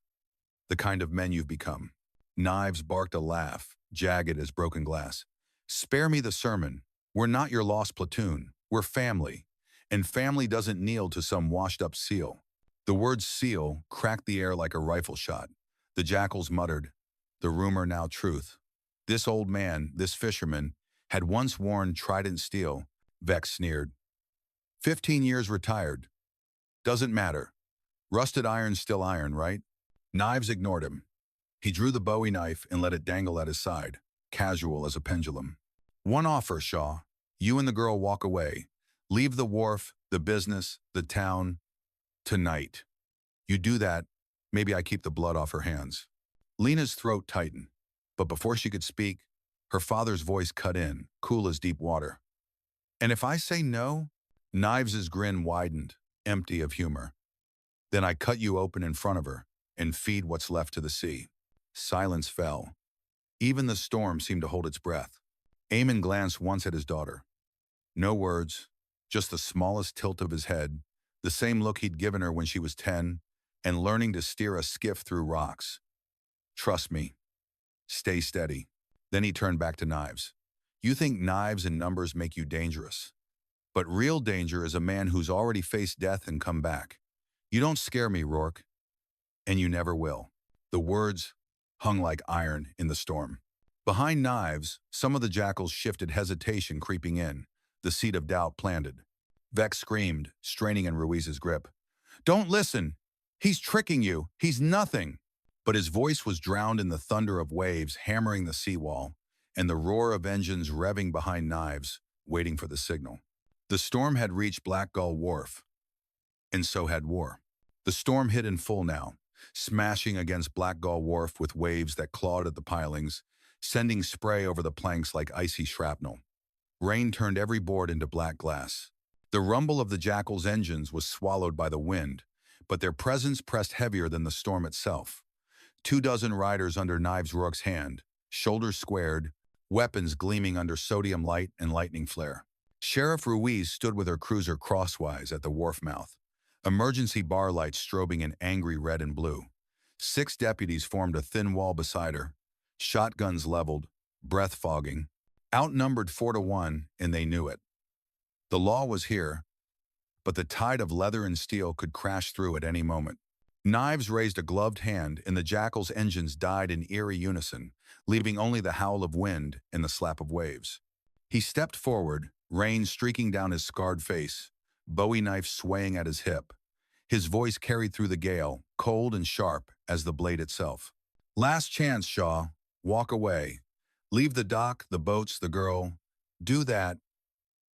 [SPEAKER 1] The kind of men you've become. Knives barked a laugh, jagged as broken glass. Spare me the sermon. We're not your lost platoon. We're family. And family doesn't kneel to some washed-up seal. The word seal cracked the air like a rifle shot. The jackals muttered, the rumor now truth. This old man, this fisherman, had once worn trident steel. Vex sneered. 15 years retired. Doesn't matter. Rusted iron's still iron, right? Knives ignored him. He drew the Bowie knife and let it dangle at his side, casual as a pendulum. One offer, Shaw. You and the girl walk away. Leave the wharf, the business, the town, tonight. You do that, maybe I keep the blood off her hands. Lena's throat tightened, but before she could speak, her father's voice cut in, cool as deep water. And if I say no? Knives' grin widened, empty of humor. Then I cut you open in front of her and feed what's left to the sea. Silence fell. Even the storm seemed to hold its breath. Eamon glanced once at his daughter. No words, just the smallest tilt of his head, the same look he'd given her when she was 10, and learning to steer a skiff through rocks. Trust me. Stay steady. Then he turned back to Knives. You think knives and numbers make you dangerous. But real danger is a man who's already faced death and come back. You don't scare me, Rourke. And you never will. The words hung like iron in the storm. Behind Knives, some of the jackals shifted, hesitation creeping in, the seed of doubt planted. Vex screamed, straining in Ruiz's grip. Don't listen! He's tricking you! He's nothing! But his voice was drowned in the thunder of waves hammering the seawall, and the roar of engines revving behind Knives, waiting for the signal. The storm had reached Black Gull Wharf, and so had war. The storm hit in full now, smashing against Black Gull Wharf with waves that clawed at the pilings, sending spray over the planks like icy shrapnel. Rain turned every board into black glass. The rumble of the jackals' engines was swallowed by the wind, but their presence pressed heavier than the storm itself. 24 riders under Knives Rourke's hand, shoulders squared, weapons gleaming under sodium light and lightning flare. Sheriff Ruiz stood with her cruiser crosswise at the wharf mouth, emergency bar lights strobing in angry red and blue. 6 deputies formed a thin wall beside her, shotguns leveled, breath fogging. Outnumbered 4-1, and they knew it. The law was here, but the tide of leather and steel could crash through at any moment. Knives raised a gloved hand, and the jackal's engines died in eerie unison, leaving only the howl of wind and the slap of waves. He stepped forward, rain streaking down his scarred face, Bowie knife swaying at his hip. His voice carried through the gale, cold and sharp as the blade itself. Last chance, Shaw. Walk away. Leave the dock, the boats, the girl. Do that,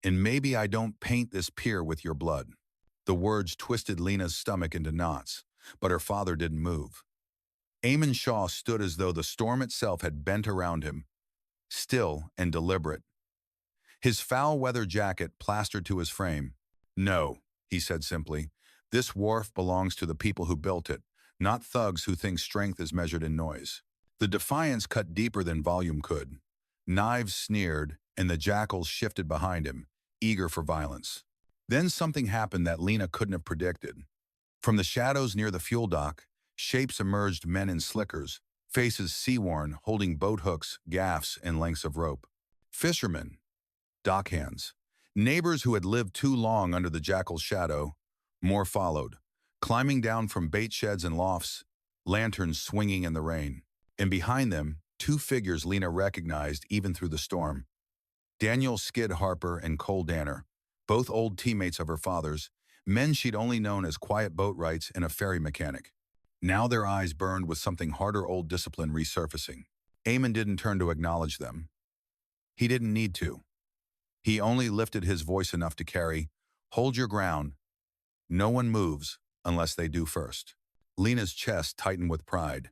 [SPEAKER 1] and maybe I don't paint this pier with your blood. The words twisted Lena's stomach into knots, but her father didn't move. Eamon Shaw stood as though the storm itself had bent around him, still and deliberate. His foul-weather jacket plastered to his frame. No, he said simply, this wharf belongs to the people who built it, not thugs who think strength is measured in noise. The defiance cut deeper than volume could. Knives sneered, and the jackals shifted behind him, eager for violence. Then something happened that Lena couldn't have predicted. From the shadows near the fuel dock, shapes emerged, men in slickers, faces sea-worn, holding boat hooks, gaffs, and lengths of rope. Fishermen, dockhands, neighbors who had lived too long under the jackal's shadow. More followed, climbing down from bait sheds and lofts, lanterns swinging in the rain. And behind them, 2 figures Lena recognized even through the storm. Daniel Skid Harper and Cole Danner, both old teammates of her father's, men she'd only known as quiet boat rights and a ferry mechanic. Now their eyes burned with something harder old discipline resurfacing. Eamon didn't turn to acknowledge them. He didn't need to. He only lifted his voice enough to carry, "Hold your ground. No one moves unless they do first." Lena's chest tightened with pride.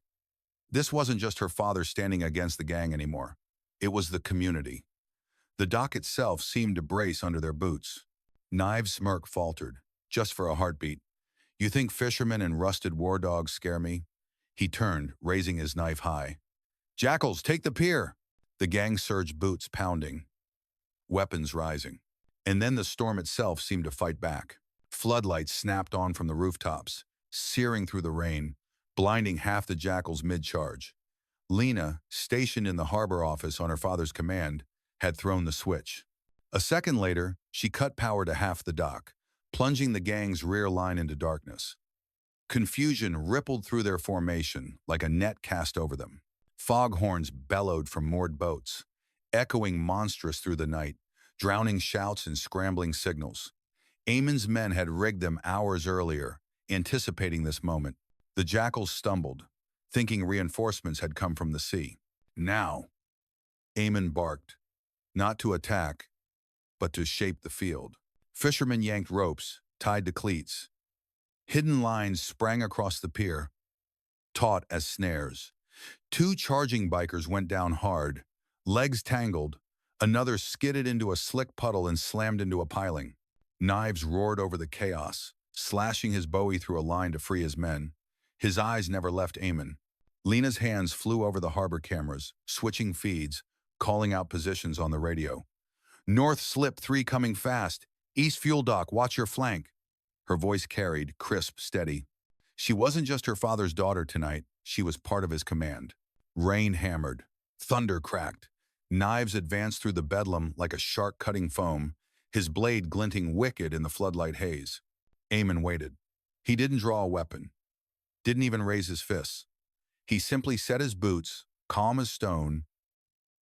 [SPEAKER 1] This wasn't just her father standing against the gang anymore. It was the community. The dock itself seemed to brace under their boots. Knives' smirk faltered, just for a heartbeat. "You think fishermen and rusted war dogs scare me?" He turned, raising his knife high. "Jackals, take the pier!" The gang surged, boots pounding, weapons rising. And then the storm itself seemed to fight back. Floodlights snapped on from the rooftops, searing through the rain, blinding half the jackals mid-charge. Lena, stationed in the harbor office on her father's command, had thrown the switch. A second later, she cut power to half the dock, plunging the gang's rear line into darkness. Confusion rippled through their formation like a net cast over them. Foghorns bellowed from moored boats, echoing monstrous through the night, drowning shouts and scrambling signals. Eamon's men had rigged them hours earlier, anticipating this moment. The jackals stumbled, thinking reinforcements had come from the sea. Now, Eamon barked, not to attack, but to shape the field. Fishermen yanked ropes, tied to cleats. Hidden lines sprang across the pier, taut as snares. Two charging bikers went down hard, legs tangled. Another skidded into a slick puddle and slammed into a piling. Knives roared over the chaos, slashing his bowie through a line to free his men. His eyes never left Eamon. Lena's hands flew over the harbor cameras, switching feeds, calling out positions on the radio. "North slip 3 coming fast. East fuel dock, watch your flank." Her voice carried, crisp, steady. She wasn't just her father's daughter tonight, she was part of his command. Rain hammered. Thunder cracked. Knives advanced through the bedlam like a shark cutting foam, his blade glinting wicked in the floodlight haze. Eamon waited. He didn't draw a weapon. Didn't even raise his fists. He simply set his boots, calm as stone,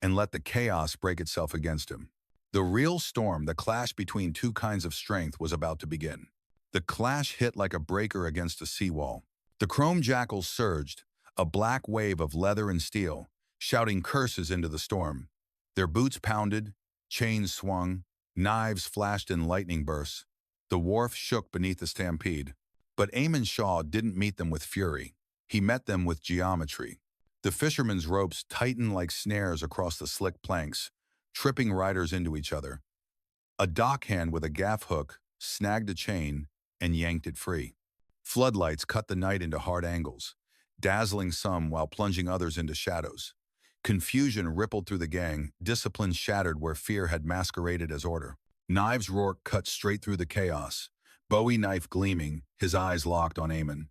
[SPEAKER 1] and let the chaos break itself against him. The real storm, the clash between two kinds of strength, was about to begin. The clash hit like a breaker against a seawall. The chrome jackals surged, a black wave of leather and steel, shouting curses into the storm. Their boots pounded, chains swung, knives flashed in lightning bursts. The wharf shook beneath the stampede. But Eamon Shaw didn't meet them with fury. He met them with geometry. The fishermen's ropes tightened like snares across the slick planks, tripping riders into each other. A dockhand with a gaff hook snagged a chain and yanked it free. Floodlights cut the night into hard angles, dazzling some while plunging others into shadows. Confusion rippled through the gang, discipline shattered where fear had masqueraded as order. Knives' roar cut straight through the chaos, Bowie knife gleaming, his eyes locked on Eamon.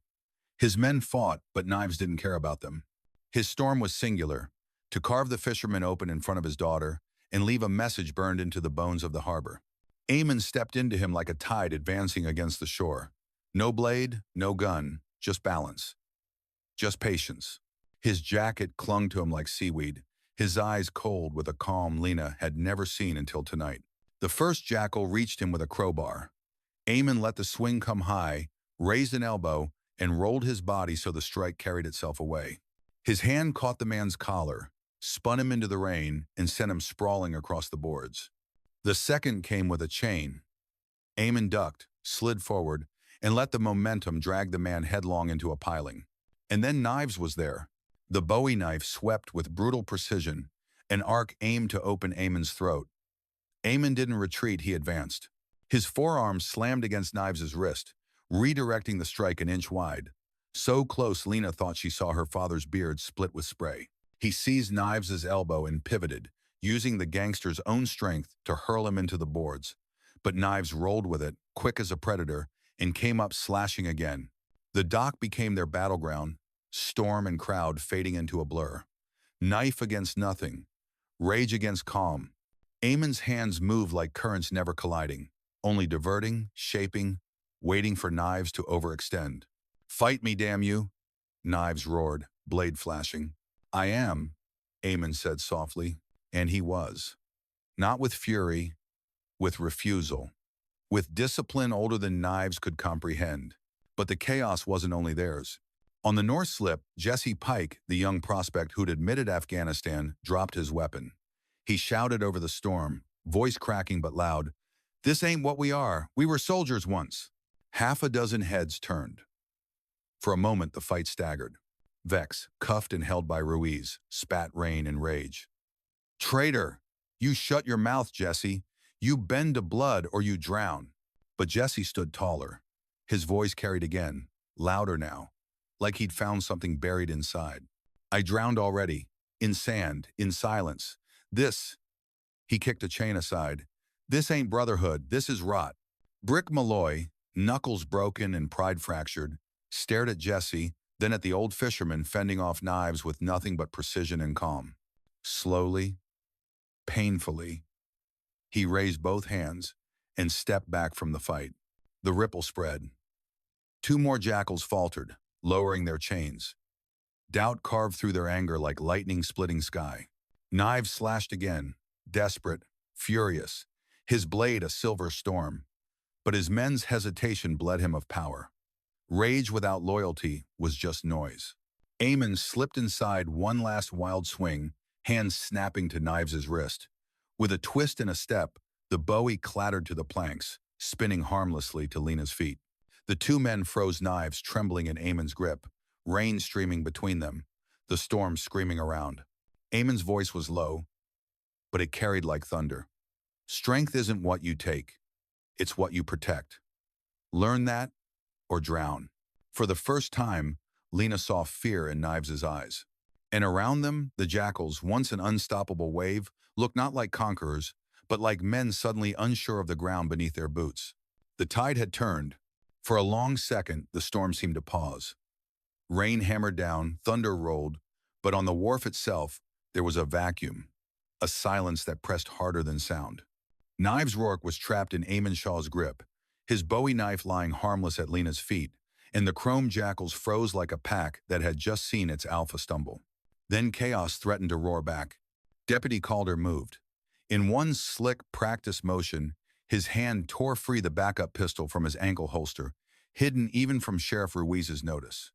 [SPEAKER 1] His men fought, but Knives didn't care about them. His storm was singular, to carve the fisherman open in front of his daughter and leave a message burned into the bones of the harbor. Eamon stepped into him like a tide advancing against the shore. No blade, no gun, just balance. Just patience. His jacket clung to him like seaweed, his eyes cold with a calm Lena had never seen until tonight. The first jackal reached him with a crowbar. Eamon let the swing come high, raised an elbow, and rolled his body so the strike carried itself away. His hand caught the man's collar, spun him into the rain, and sent him sprawling across the boards. The second came with a chain. Eamon ducked, slid forward, and let the momentum drag the man headlong into a piling. And then Knives was there. The Bowie knife swept with brutal precision, an arc aimed to open Eamon's throat. Eamon didn't retreat, he advanced. His forearm slammed against Knives' wrist, redirecting the strike an inch wide. So close Lena thought she saw her father's beard split with spray. He seized Knives' elbow and pivoted, using the gangster's own strength to hurl him into the boards. But Knives rolled with it, quick as a predator, and came up slashing again. The dock became their battleground, storm and crowd fading into a blur. Knife against nothing, rage against calm. Eamon's hands moved like currents never colliding, only diverting, shaping, waiting for Knives to overextend. "Fight me, damn you!" Knives roared, blade flashing. "I am," Eamon said softly, and he was. Not with fury, with refusal. with discipline older than knives could comprehend. But the chaos wasn't only theirs. On the North Slip, Jesse Pike, the young prospect who'd admitted Afghanistan, dropped his weapon. He shouted over the storm, voice cracking but loud, "This ain't what we are. We were soldiers once." Half a dozen heads turned. For a moment, the fight staggered. Vex, cuffed and held by Ruiz, spat rain and rage. "Traitor! You shut your mouth, Jesse. You bend to blood or you drown." But Jesse stood taller. His voice carried again, louder now, like he'd found something buried inside. "I drowned already, in sand, in silence. This," he kicked a chain aside, "this ain't brotherhood, this is rot." Brick Malloy, knuckles broken and pride fractured, stared at Jesse, then at the old fisherman fending off knives with nothing but precision and calm. Slowly, painfully, he raised both hands and stepped back from the fight. The ripple spread. Two more jackals faltered, lowering their chains. Doubt carved through their anger like lightning splitting sky. Knives slashed again, desperate, furious, his blade a silver storm. But his men's hesitation bled him of power. Rage without loyalty was just noise. Eamon slipped inside one last wild swing, hands snapping to Knives' wrist. With a twist and a step, the Bowie clattered to the planks, spinning harmlessly to Lena's feet. The two men froze, Knives trembling in Eamon's grip, rain streaming between them, the storm screaming around. Eamon's voice was low, but it carried like thunder. "Strength isn't what you take, it's what you protect. Learn that or drown." For the first time, Lena saw fear in Knives' eyes. And around them, the jackals, once an unstoppable wave, looked not like conquerors, but like men suddenly unsure of the ground beneath their boots. The tide had turned. For a long second, the storm seemed to pause. Rain hammered down, thunder rolled, but on the wharf itself, there was a vacuum, a silence that pressed harder than sound. Knives Rourke was trapped in Eamon Shaw's grip, his Bowie knife lying harmless at Lena's feet, and the chrome jackals froze like a pack that had just seen its alpha stumble. Then chaos threatened to roar back. Deputy Calder moved. In one slick, practiced motion, his hand tore free the backup pistol from his ankle holster, hidden even from Sheriff Ruiz's notice.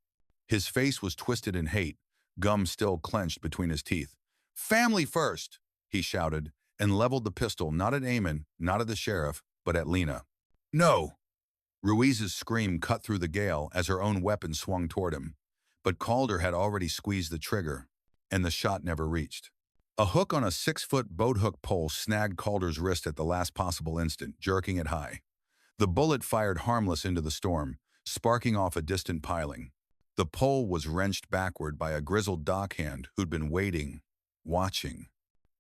[SPEAKER 1] His face was twisted in hate, gum still clenched between his teeth. "Family first!" he shouted, and leveled the pistol not at Eamon, not at the sheriff, but at Lena. "No!" Ruiz's scream cut through the gale as her own weapon swung toward him, but Calder had already squeezed the trigger, and the shot never reached. A hook on a 6-foot boat hook pole snagged Calder's wrist at the last possible instant, jerking it high. The bullet fired harmless into the storm, sparking off a distant piling. The pole was wrenched backward by a grizzled dockhand who'd been waiting, watching.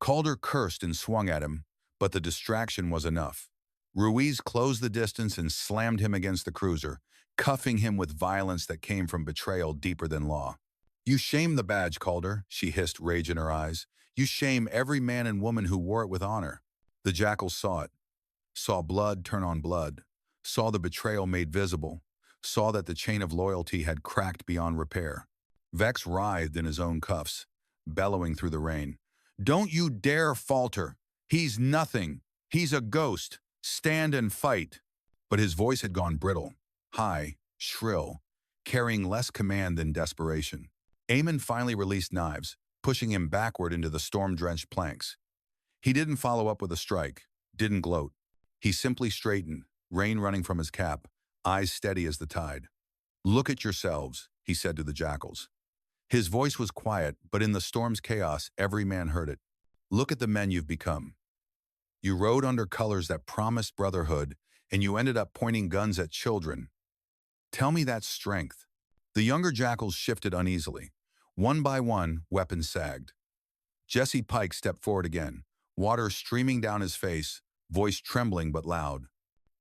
[SPEAKER 1] Calder cursed and swung at him, but the distraction was enough. Ruiz closed the distance and slammed him against the cruiser, cuffing him with violence that came from betrayal deeper than law. "You shame the badge, Calder," she hissed, rage in her eyes. "You shame every man and woman who wore it with honor." The jackals saw it, saw blood turn on blood, saw the betrayal made visible, saw that the chain of loyalty had cracked beyond repair. Vex writhed in his own cuffs, bellowing through the rain. "Don't you dare falter! He's nothing! He's a ghost! Stand and fight!" But his voice had gone brittle, high, shrill, carrying less command than desperation. Eamon finally released Knives, pushing him backward into the storm-drenched planks. He didn't follow up with a strike, didn't gloat. He simply straightened, rain running from his cap, eyes steady as the tide. "Look at yourselves," he said to the jackals. His voice was quiet, but in the storm's chaos, every man heard it. "Look at the men you've become. You rode under colors that promised brotherhood, and you ended up pointing guns at children. Tell me that's strength." The younger jackals shifted uneasily. One by one, weapons sagged. Jesse Pike stepped forward again, water streaming down his face, voice trembling but loud.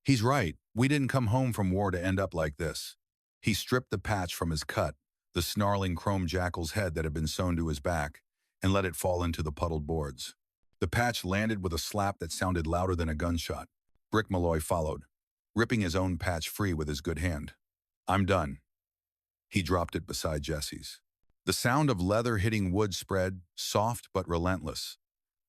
[SPEAKER 1] "He's right. We didn't come home from war to end up like this." He stripped the patch from his cut, the snarling chrome jackal's head that had been sewn to his back, and let it fall into the puddled boards. The patch landed with a slap that sounded louder than a gunshot. Brick Malloy followed, ripping his own patch free with his good hand. "I'm done." He dropped it beside Jesse's. The sound of leather hitting wood spread, soft but relentless.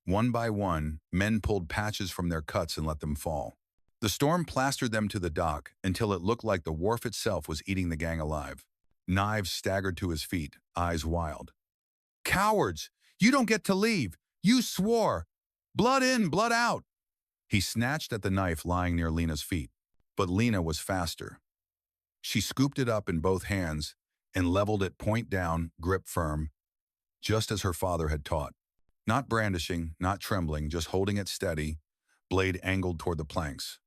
[SPEAKER 1] One by one, men pulled patches from their cuts and let them fall. The storm plastered them to the dock until it looked like the wharf itself was eating the gang alive. Knives staggered to his feet, eyes wild. Cowards! You don't get to leave! You swore! Blood in, blood out! He snatched at the knife lying near Lena's feet, but Lena was faster. She scooped it up in both hands and leveled it point down, grip firm, just as her father had taught. Not brandishing, not trembling, just holding it steady, blade angled toward the planks.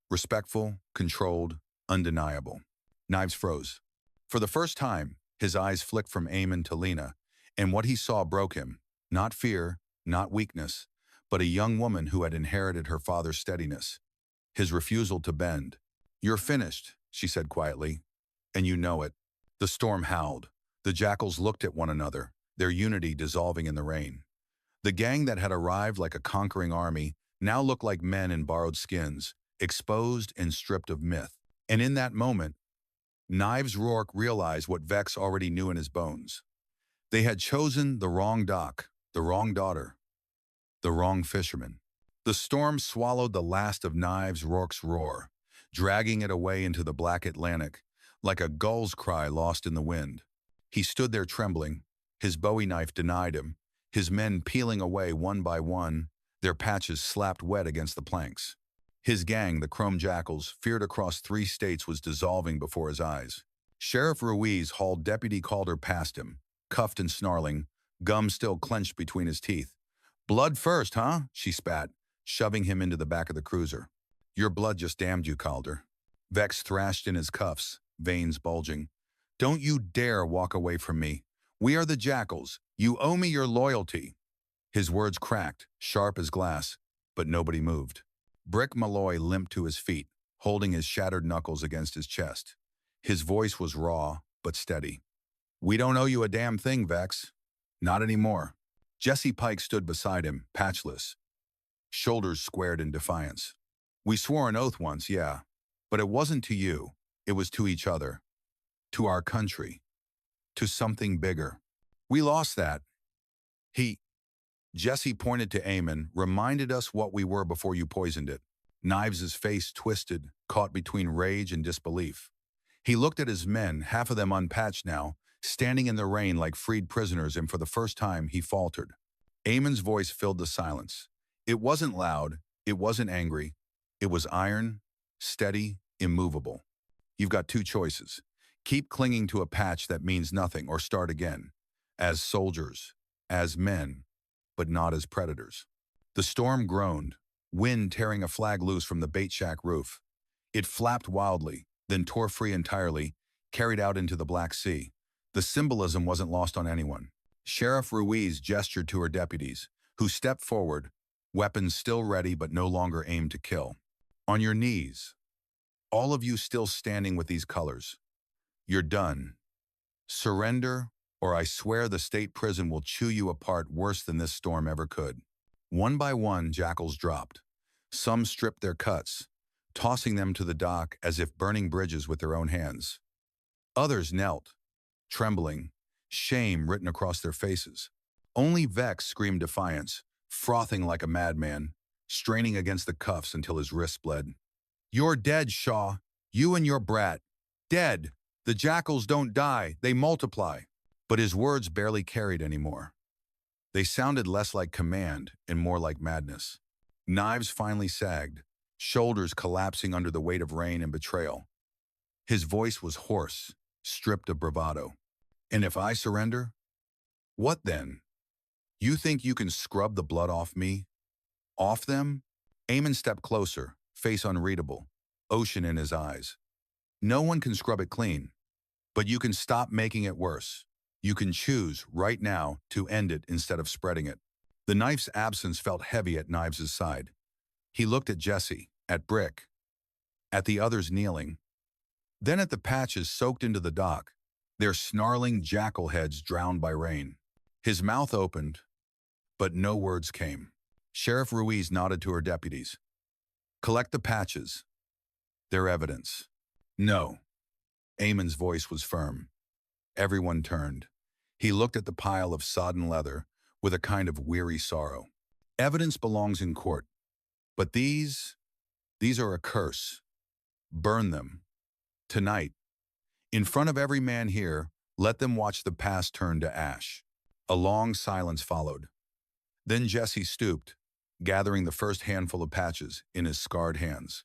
[SPEAKER 1] Respectful, controlled, undeniable. Knives froze. For the first time, his eyes flicked from Eamon to Lena, and what he saw broke him. Not fear, not weakness, but a young woman who had inherited her father's steadiness. His refusal to bend. You're finished, she said quietly, and you know it. The storm howled. The jackals looked at one another, their unity dissolving in the rain. The gang that had arrived like a conquering army now looked like men in borrowed skins, exposed and stripped of myth. And in that moment, Knives Rourke realized what Vex already knew in his bones. They had chosen the wrong dock, the wrong daughter, the wrong fisherman. The storm swallowed the last of Knives Rourke's roar, dragging it away into the black Atlantic, like a gull's cry lost in the wind. He stood there trembling, his bowie knife denied him, his men peeling away one by one, their patches slapped wet against the planks. His gang, the Chrome Jackals, feared across 3 states, was dissolving before his eyes. Sheriff Ruiz hauled Deputy Calder past him, cuffed and snarling, gum still clenched between his teeth. Blood first, huh? She spat, shoving him into the back of the cruiser. Your blood just damned you, Calder. Vex thrashed in his cuffs, veins bulging. Don't you dare walk away from me. We are the Jackals. You owe me your loyalty. His words cracked, sharp as glass, but nobody moved. Brick Malloy limped to his feet, holding his shattered knuckles against his chest. His voice was raw, but steady. We don't owe you a damn thing, Vex. Not anymore. Jesse Pike stood beside him, patchless, shoulders squared in defiance. We swore an oath once, yeah, but it wasn't to you. It was to each other, to our country, to something bigger. We lost that. Jesse pointed to Eamon, reminded us what we were before you poisoned it. Knives' face twisted, caught between rage and disbelief. He looked at his men, half of them unpatched now, standing in the rain like freed prisoners, and for the first time he faltered. Eamon's voice filled the silence. It wasn't loud, it wasn't angry. It was iron, steady, immovable. You've got 2 choices. Keep clinging to a patch that means nothing, or start again. As soldiers, as men, but not as predators. The storm groaned, wind tearing a flag loose from the bait shack roof. It flapped wildly, then tore free entirely, carried out into the Black Sea. The symbolism wasn't lost on anyone. Sheriff Ruiz gestured to her deputies, who stepped forward, weapons still ready but no longer aimed to kill. On your knees. All of you still standing with these colors. You're done. Surrender, or I swear the state prison will chew you apart worse than this storm ever could. One by one, jackals dropped. Some stripped their cuts, tossing them to the dock as if burning bridges with their own hands. Others knelt, trembling, shame written across their faces. Only Vex screamed defiance, frothing like a madman, straining against the cuffs until his wrists bled. You're dead, Shaw. You and your brat. Dead. The jackals don't die, they multiply. But his words barely carried anymore. They sounded less like command and more like madness. Knives finally sagged, shoulders collapsing under the weight of rain and betrayal. His voice was hoarse, stripped of bravado. And if I surrender? What then? You think you can scrub the blood off me? Off them? Eamon stepped closer, face unreadable, ocean in his eyes. No one can scrub it clean, but you can stop making it worse. You can choose, right now, to end it instead of spreading it. The knife's absence felt heavy at Knives' side. He looked at Jesse, at Brick, at the others kneeling, then at the patches soaked into the dock, their snarling jackal heads drowned by rain. His mouth opened, but no words came. Sheriff Ruiz nodded to her deputies. Collect the patches. They're evidence. No. Eamon's voice was firm. Everyone turned. He looked at the pile of sodden leather with a kind of weary sorrow. Evidence belongs in court, but these, These are a curse. Burn them. Tonight. In front of every man here, let them watch the past turn to ash. A long silence followed. Then Jesse stooped, gathering the first handful of patches in his scarred hands.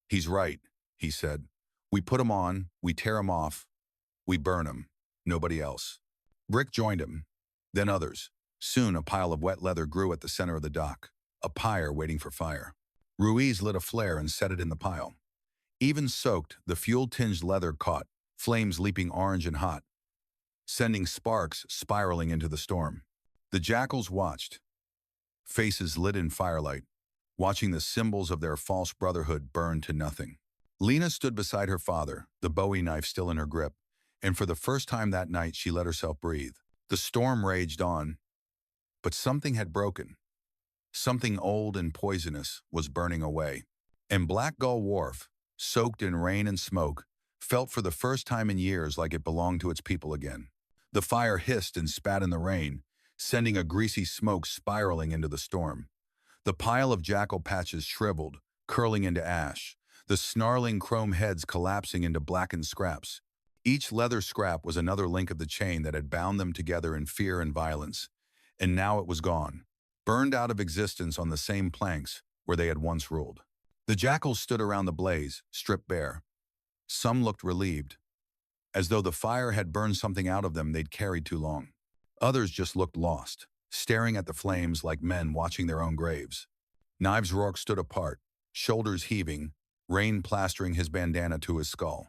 [SPEAKER 1] He's right, he said. We put 'em on, we tear 'em off, we burn 'em. Nobody else. Brick joined him, then others. Soon a pile of wet leather grew at the center of the dock, a pyre waiting for fire. Ruiz lit a flare and set it in the pile. Even soaked, the fuel-tinged leather caught, flames leaping orange and hot, sending sparks spiraling into the storm. The jackals watched, faces lit in firelight, watching the symbols of their false brotherhood burn to nothing. Lena stood beside her father, the Bowie knife still in her grip, and for the first time that night she let herself breathe. The storm raged on, but something had broken. Something old and poisonous was burning away. And Black Gull Wharf, soaked in rain and smoke, felt for the first time in years like it belonged to its people again. The fire hissed and spat in the rain, sending a greasy smoke spiraling into the storm. The pile of jackal patches shriveled, curling into ash, the snarling chrome heads collapsing into blackened scraps. Each leather scrap was another link of the chain that had bound them together in fear and violence. And now it was gone, burned out of existence on the same planks where they had once ruled. The jackals stood around the blaze, stripped bare. Some looked relieved, as though the fire had burned something out of them they'd carried too long. Others just looked lost, staring at the flames like men watching their own graves. Knives Rourke stood apart, shoulders heaving, rain plastering his bandana to his skull.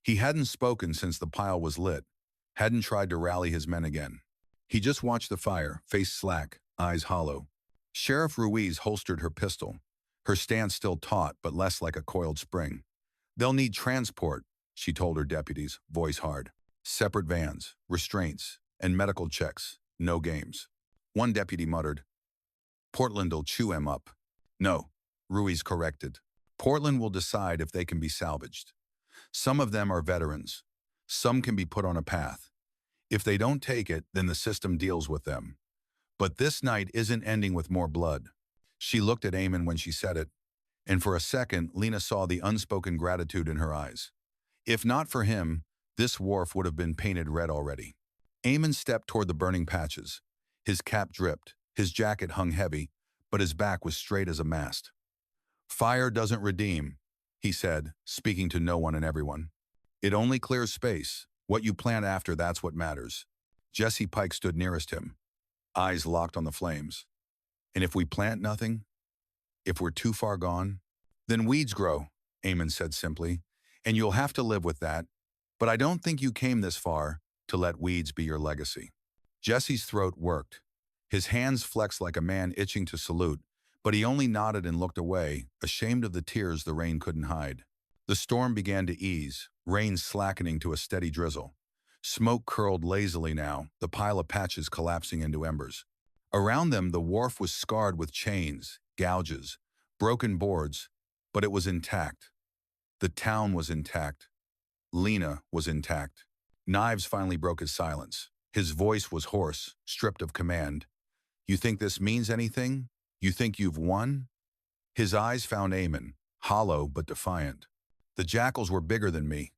[SPEAKER 1] He hadn't spoken since the pile was lit, hadn't tried to rally his men again. He just watched the fire, face slack, eyes hollow. Sheriff Ruiz holstered her pistol, her stance still taut but less like a coiled spring. They'll need transport, she told her deputies, voice hard. Separate vans, restraints, and medical checks, no games. One deputy muttered, Portland'll chew him up. No, Ruiz corrected. Portland will decide if they can be salvaged. Some of them are veterans. Some can be put on a path. If they don't take it, then the system deals with them. But this night isn't ending with more blood. She looked at Eamon when she said it, and for a second, Lena saw the unspoken gratitude in her eyes. If not for him, this wharf would have been painted red already. Eamon stepped toward the burning patches. His cap dripped, his jacket hung heavy, but his back was straight as a mast. Fire doesn't redeem, he said, speaking to no one and everyone. It only clears space. What you plant after, that's what matters. Jesse Pike stood nearest him, eyes locked on the flames. And if we plant nothing, if we're too far gone, then weeds grow, Eamon said simply, and you'll have to live with that. But I don't think you came this far to let weeds be your legacy. Jesse's throat worked. His hands flexed like a man itching to salute, but he only nodded and looked away, ashamed of the tears the rain couldn't hide. The storm began to ease, rain slackening to a steady drizzle. Smoke curled lazily now, the pile of patches collapsing into embers. Around them, the wharf was scarred with chains, gouges, broken boards, but it was intact. The town was intact. Lena was intact. Knives finally broke his silence. His voice was hoarse, stripped of command. You think this means anything? You think you've won? His eyes found Eamon, hollow but defiant. The jackals were bigger than me.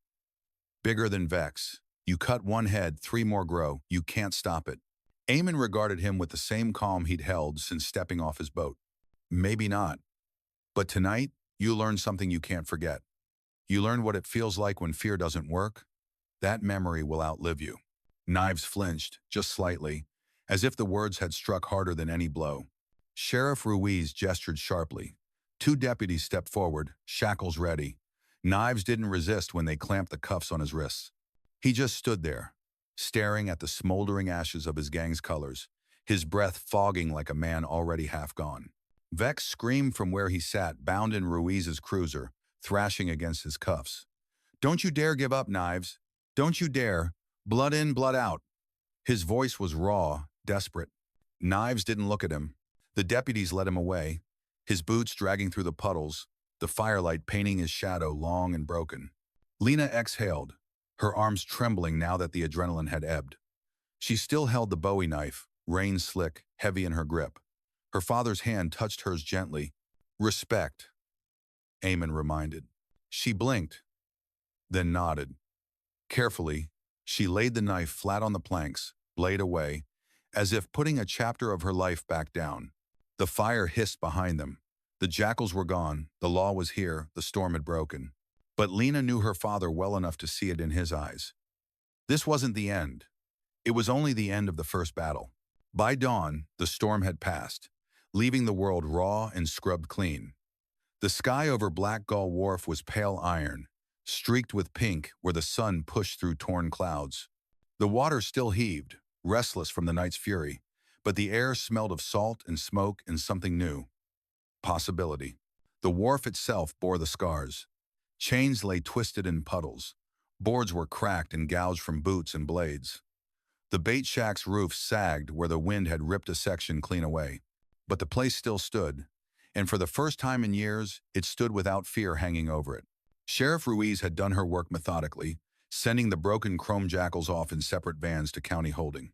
[SPEAKER 1] Bigger than Vex. You cut one head, 3 more grow. You can't stop it. Eamon regarded him with the same calm he'd held since stepping off his boat. Maybe not. But tonight, you learned something you can't forget. You learned what it feels like when fear doesn't work. That memory will outlive you. Knives flinched, just slightly, as if the words had struck harder than any blow. Sheriff Ruiz gestured sharply. 2 deputies stepped forward, shackles ready. Knives didn't resist when they clamped the cuffs on his wrists. He just stood there, staring at the smoldering ashes of his gang's colors, his breath fogging like a man already half gone. Vex screamed from where he sat, bound in Ruiz's cruiser, thrashing against his cuffs. Don't you dare give up, Knives. Don't you dare. Blood in, blood out. His voice was raw, desperate. Knives didn't look at him. The deputies led him away, his boots dragging through the puddles, the firelight painting his shadow long and broken. Lena exhaled, her arms trembling now that the adrenaline had ebbed. She still held the Bowie knife, rain slick, heavy in her grip. Her father's hand touched hers gently. Respect. Eamon reminded. She blinked, then nodded. Carefully, she laid the knife flat on the planks, blade away, as if putting a chapter of her life back down. The fire hissed behind them. The jackals were gone, the law was here, the storm had broken. But Lena knew her father well enough to see it in his eyes. This wasn't the end. It was only the end of the first battle. By dawn, the storm had passed, leaving the world raw and scrubbed clean. The sky over Black Gull Wharf was pale iron, streaked with pink where the sun pushed through torn clouds. The water still heaved, restless from the night's fury, but the air smelled of salt and smoke and something new. Possibility. The wharf itself bore the scars. Chains lay twisted in puddles. Boards were cracked and gouged from boots and blades. The bait shack's roof sagged where the wind had ripped a section clean away. But the place still stood, and for the first time in years, it stood without fear hanging over it. Sheriff Ruiz had done her work methodically, sending the broken chrome jackals off in separate vans to county holding.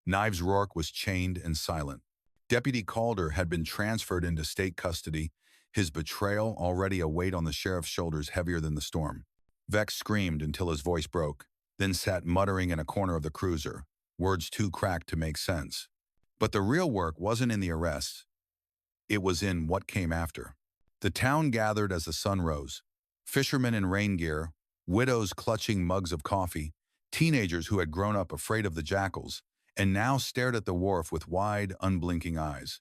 [SPEAKER 1] Knives Rourke was chained and silent. Deputy Calder had been transferred into state custody, his betrayal already a weight on the sheriff's shoulders heavier than the storm. Vex screamed until his voice broke, then sat muttering in a corner of the cruiser, words too cracked to make sense. But the real work wasn't in the arrests. It was in what came after. The town gathered as the sun rose. Fishermen in rain gear, widows clutching mugs of coffee, teenagers who had grown up afraid of the jackals, and now stared at the wharf with wide, unblinking eyes.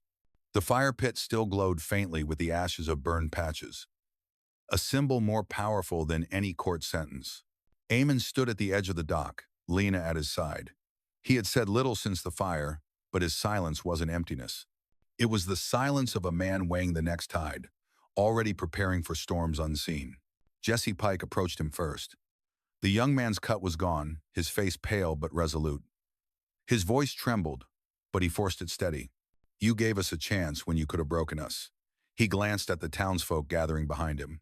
[SPEAKER 1] The fire pit still glowed faintly with the ashes of burned patches, a symbol more powerful than any court sentence. Eamon stood at the edge of the dock, Lena at his side. He had said little since the fire, but his silence wasn't emptiness. It was the silence of a man weighing the next tide, already preparing for storms unseen. Jesse Pike approached him first. The young man's cut was gone, his face pale but resolute. His voice trembled, but he forced it steady. You gave us a chance when you could have broken us. He glanced at the townsfolk gathering behind him.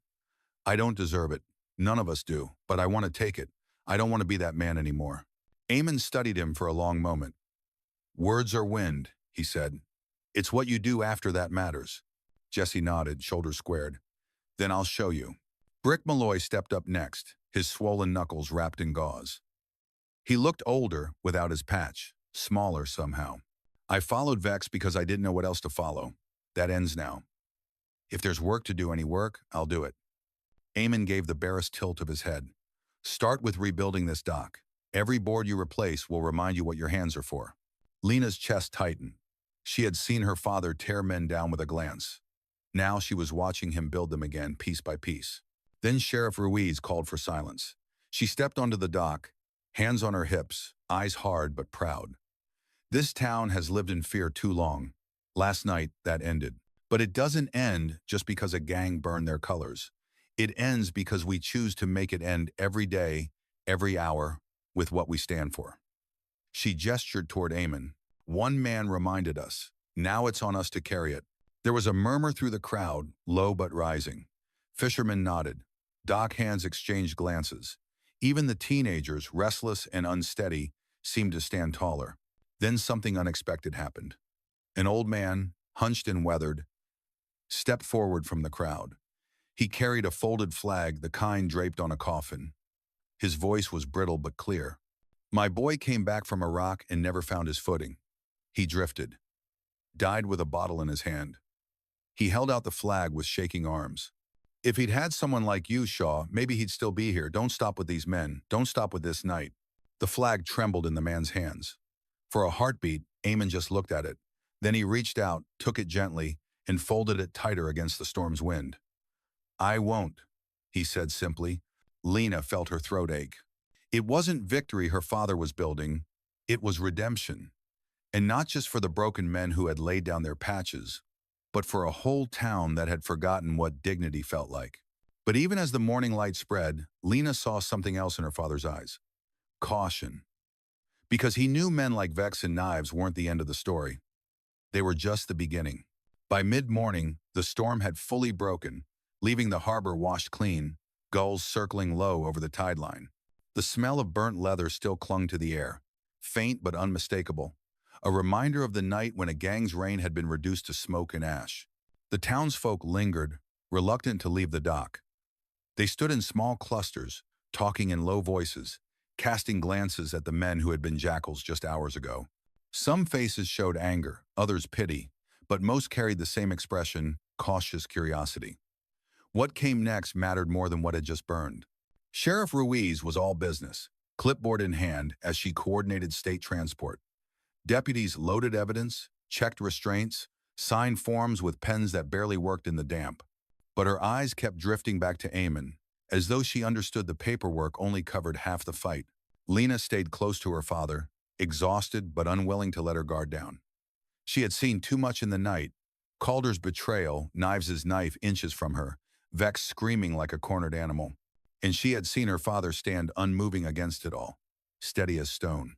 [SPEAKER 1] I don't deserve it. None of us do, but I want to take it. I don't want to be that man anymore. Eamon studied him for a long moment. Words are wind, he said. It's what you do after that matters. Jesse nodded, shoulders squared. Then I'll show you. Brick Malloy stepped up next, his swollen knuckles wrapped in gauze. He looked older without his patch, smaller somehow. I followed Vex because I didn't know what else to follow. That ends now. If there's work to do any work, I'll do it. Eamon gave the barest tilt of his head. Start with rebuilding this dock. Every board you replace will remind you what your hands are for. Lena's chest tightened. She had seen her father tear men down with a glance. Now she was watching him build them again, piece by piece. Then Sheriff Ruiz called for silence. She stepped onto the dock, hands on her hips, eyes hard but proud. This town has lived in fear too long. Last night, that ended. But it doesn't end just because a gang burned their colors. It ends because we choose to make it end every day, every hour, with what we stand for. She gestured toward Eamon. One man reminded us. Now it's on us to carry it. There was a murmur through the crowd, low but rising. Fisherman nodded. Dock hands exchanged glances. Even the teenagers, restless and unsteady, seemed to stand taller. Then something unexpected happened. An old man, hunched and weathered, stepped forward from the crowd. He carried a folded flag, the kind draped on a coffin. His voice was brittle but clear. My boy came back from Iraq and never found his footing. He drifted. Died with a bottle in his hand. He held out the flag with shaking arms. If he'd had someone like you, Shaw, maybe he'd still be here. Don't stop with these men. Don't stop with this night. The flag trembled in the man's hands. For a heartbeat, Eamon just looked at it. Then he reached out, took it gently, and folded it tighter against the storm's wind. I won't, he said simply. Lena felt her throat ache. It wasn't victory her father was building. It was redemption. And not just for the broken men who had laid down their patches, but for a whole town that had forgotten what dignity felt like. But even as the morning light spread, Lena saw something else in her father's eyes. Caution. Because he knew men like Vex and Knives weren't the end of the story. They were just the beginning. By mid-morning, the storm had fully broken, leaving the harbor washed clean, gulls circling low over the tide line. The smell of burnt leather still clung to the air, faint but unmistakable, a reminder of the night when a gang's reign had been reduced to smoke and ash. The townsfolk lingered, reluctant to leave the dock. They stood in small clusters, talking in low voices, casting glances at the men who had been jackals just hours ago. Some faces showed anger, others pity, but most carried the same expression, cautious curiosity. What came next mattered more than what had just burned. Sheriff Ruiz was all business, clipboard in hand as she coordinated state transport. Deputies loaded evidence, checked restraints, signed forms with pens that barely worked in the damp. But her eyes kept drifting back to Eamon, as though she understood the paperwork only covered half the fight. Lena stayed close to her father, exhausted but unwilling to let her guard down. She had seen too much in the night. Calder's betrayal, Knives's knife inches from her, Vex screaming like a cornered animal. And she had seen her father stand unmoving against it all, steady as stone.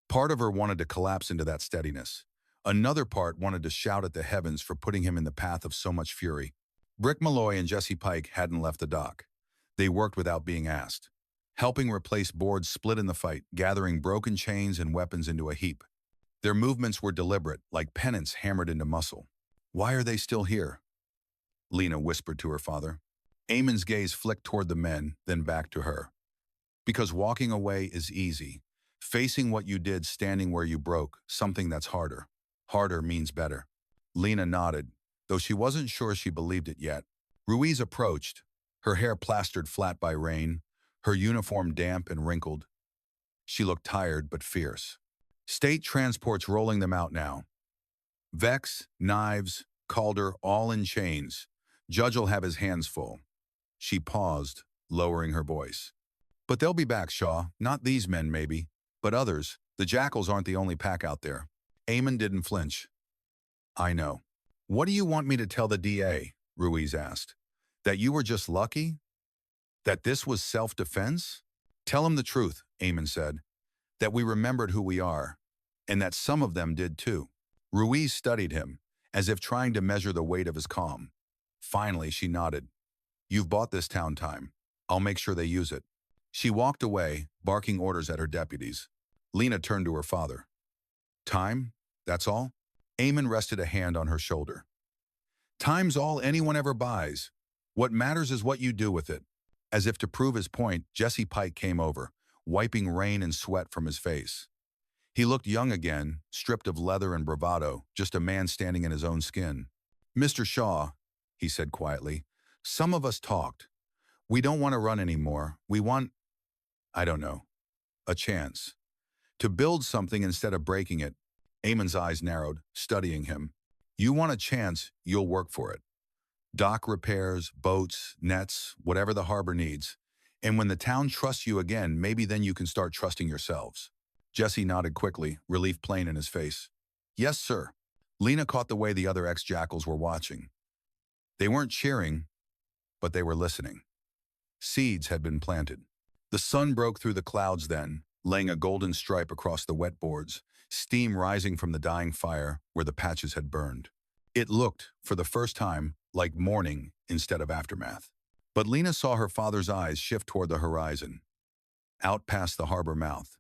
[SPEAKER 1] Part of her wanted to collapse into that steadiness. Another part wanted to shout at the heavens for putting him in the path of so much fury. Brick Malloy and Jesse Pike hadn't left the dock. They worked without being asked, helping replace boards split in the fight, gathering broken chains and weapons into a heap. Their movements were deliberate, like pennants hammered into muscle. "Why are they still here?" Lena whispered to her father. Eamon's gaze flicked toward the men, then back to her. "Because walking away is easy. Facing what you did standing where you broke, something that's harder. Harder means better." Lena nodded, though she wasn't sure she believed it yet. Ruiz approached, her hair plastered flat by rain, her uniform damp and wrinkled. She looked tired but fierce. State transport's rolling them out now. Vex, Knives, Calder, all in chains. Judge'll have his hands full. She paused, lowering her voice. "But they'll be back, Shaw. Not these men, maybe, but others. The jackals aren't the only pack out there." Eamon didn't flinch. "I know." "What do you want me to tell the DA?" Ruiz asked. "That you were just lucky? That this was self-defense?" "Tell him the truth," Eamon said. "That we remembered who we are, and that some of them did too." Ruiz studied him, as if trying to measure the weight of his calm. Finally, she nodded. "You've bought this town time. I'll make sure they use it." She walked away, barking orders at her deputies. Lena turned to her father. "Time? That's all?" Eamon rested a hand on her shoulder. "Time's all anyone ever buys. What matters is what you do with it." As if to prove his point, Jesse Pike came over, wiping rain and sweat from his face. He looked young again, stripped of leather and bravado, just a man standing in his own skin. "Mr. Shaw," he said quietly, "some of us talked. We don't want to run anymore. We want, I don't know, a chance. To build something instead of breaking it." Eamon's eyes narrowed, studying him. "You want a chance, you'll work for it. Dock repairs, boats, nets, whatever the harbor needs. And when the town trusts you again, maybe then you can start trusting yourselves." Jesse nodded quickly, relief plain in his face. "Yes, sir." Lena caught the way the other ex-jackals were watching. They weren't cheering, but they were listening. Seeds had been planted. The sun broke through the clouds then, laying a golden stripe across the wet boards, steam rising from the dying fire where the patches had burned. It looked, for the first time, like morning instead of aftermath. But Lena saw her father's eyes shift toward the horizon, out past the harbor mouth.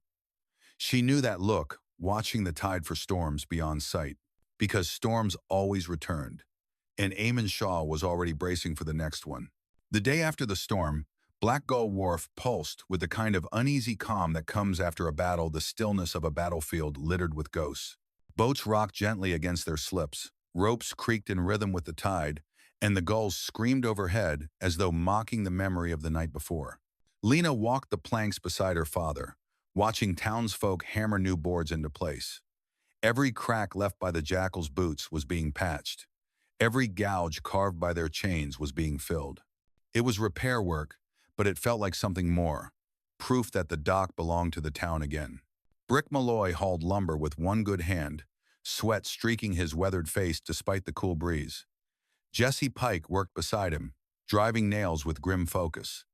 [SPEAKER 1] She knew that look, watching the tide for storms beyond sight, because storms always returned, and Eamon Shaw was already bracing for the next one. The day after the storm, Black Gull Wharf pulsed with the kind of uneasy calm that comes after a battle, the stillness of a battlefield littered with ghosts. Boats rocked gently against their slips, ropes creaked in rhythm with the tide, and the gulls screamed overhead as though mocking the memory of the night before. Lena walked the planks beside her father, watching townsfolk hammer new boards into place. Every crack left by the jackals' boots was being patched. Every gouge carved by their chains was being filled. It was repair work, but it felt like something more, proof that the dock belonged to the town again. Brick Malloy hauled lumber with one good hand, sweat streaking his weathered face despite the cool breeze. Jesse Pike worked beside him, driving nails with grim focus.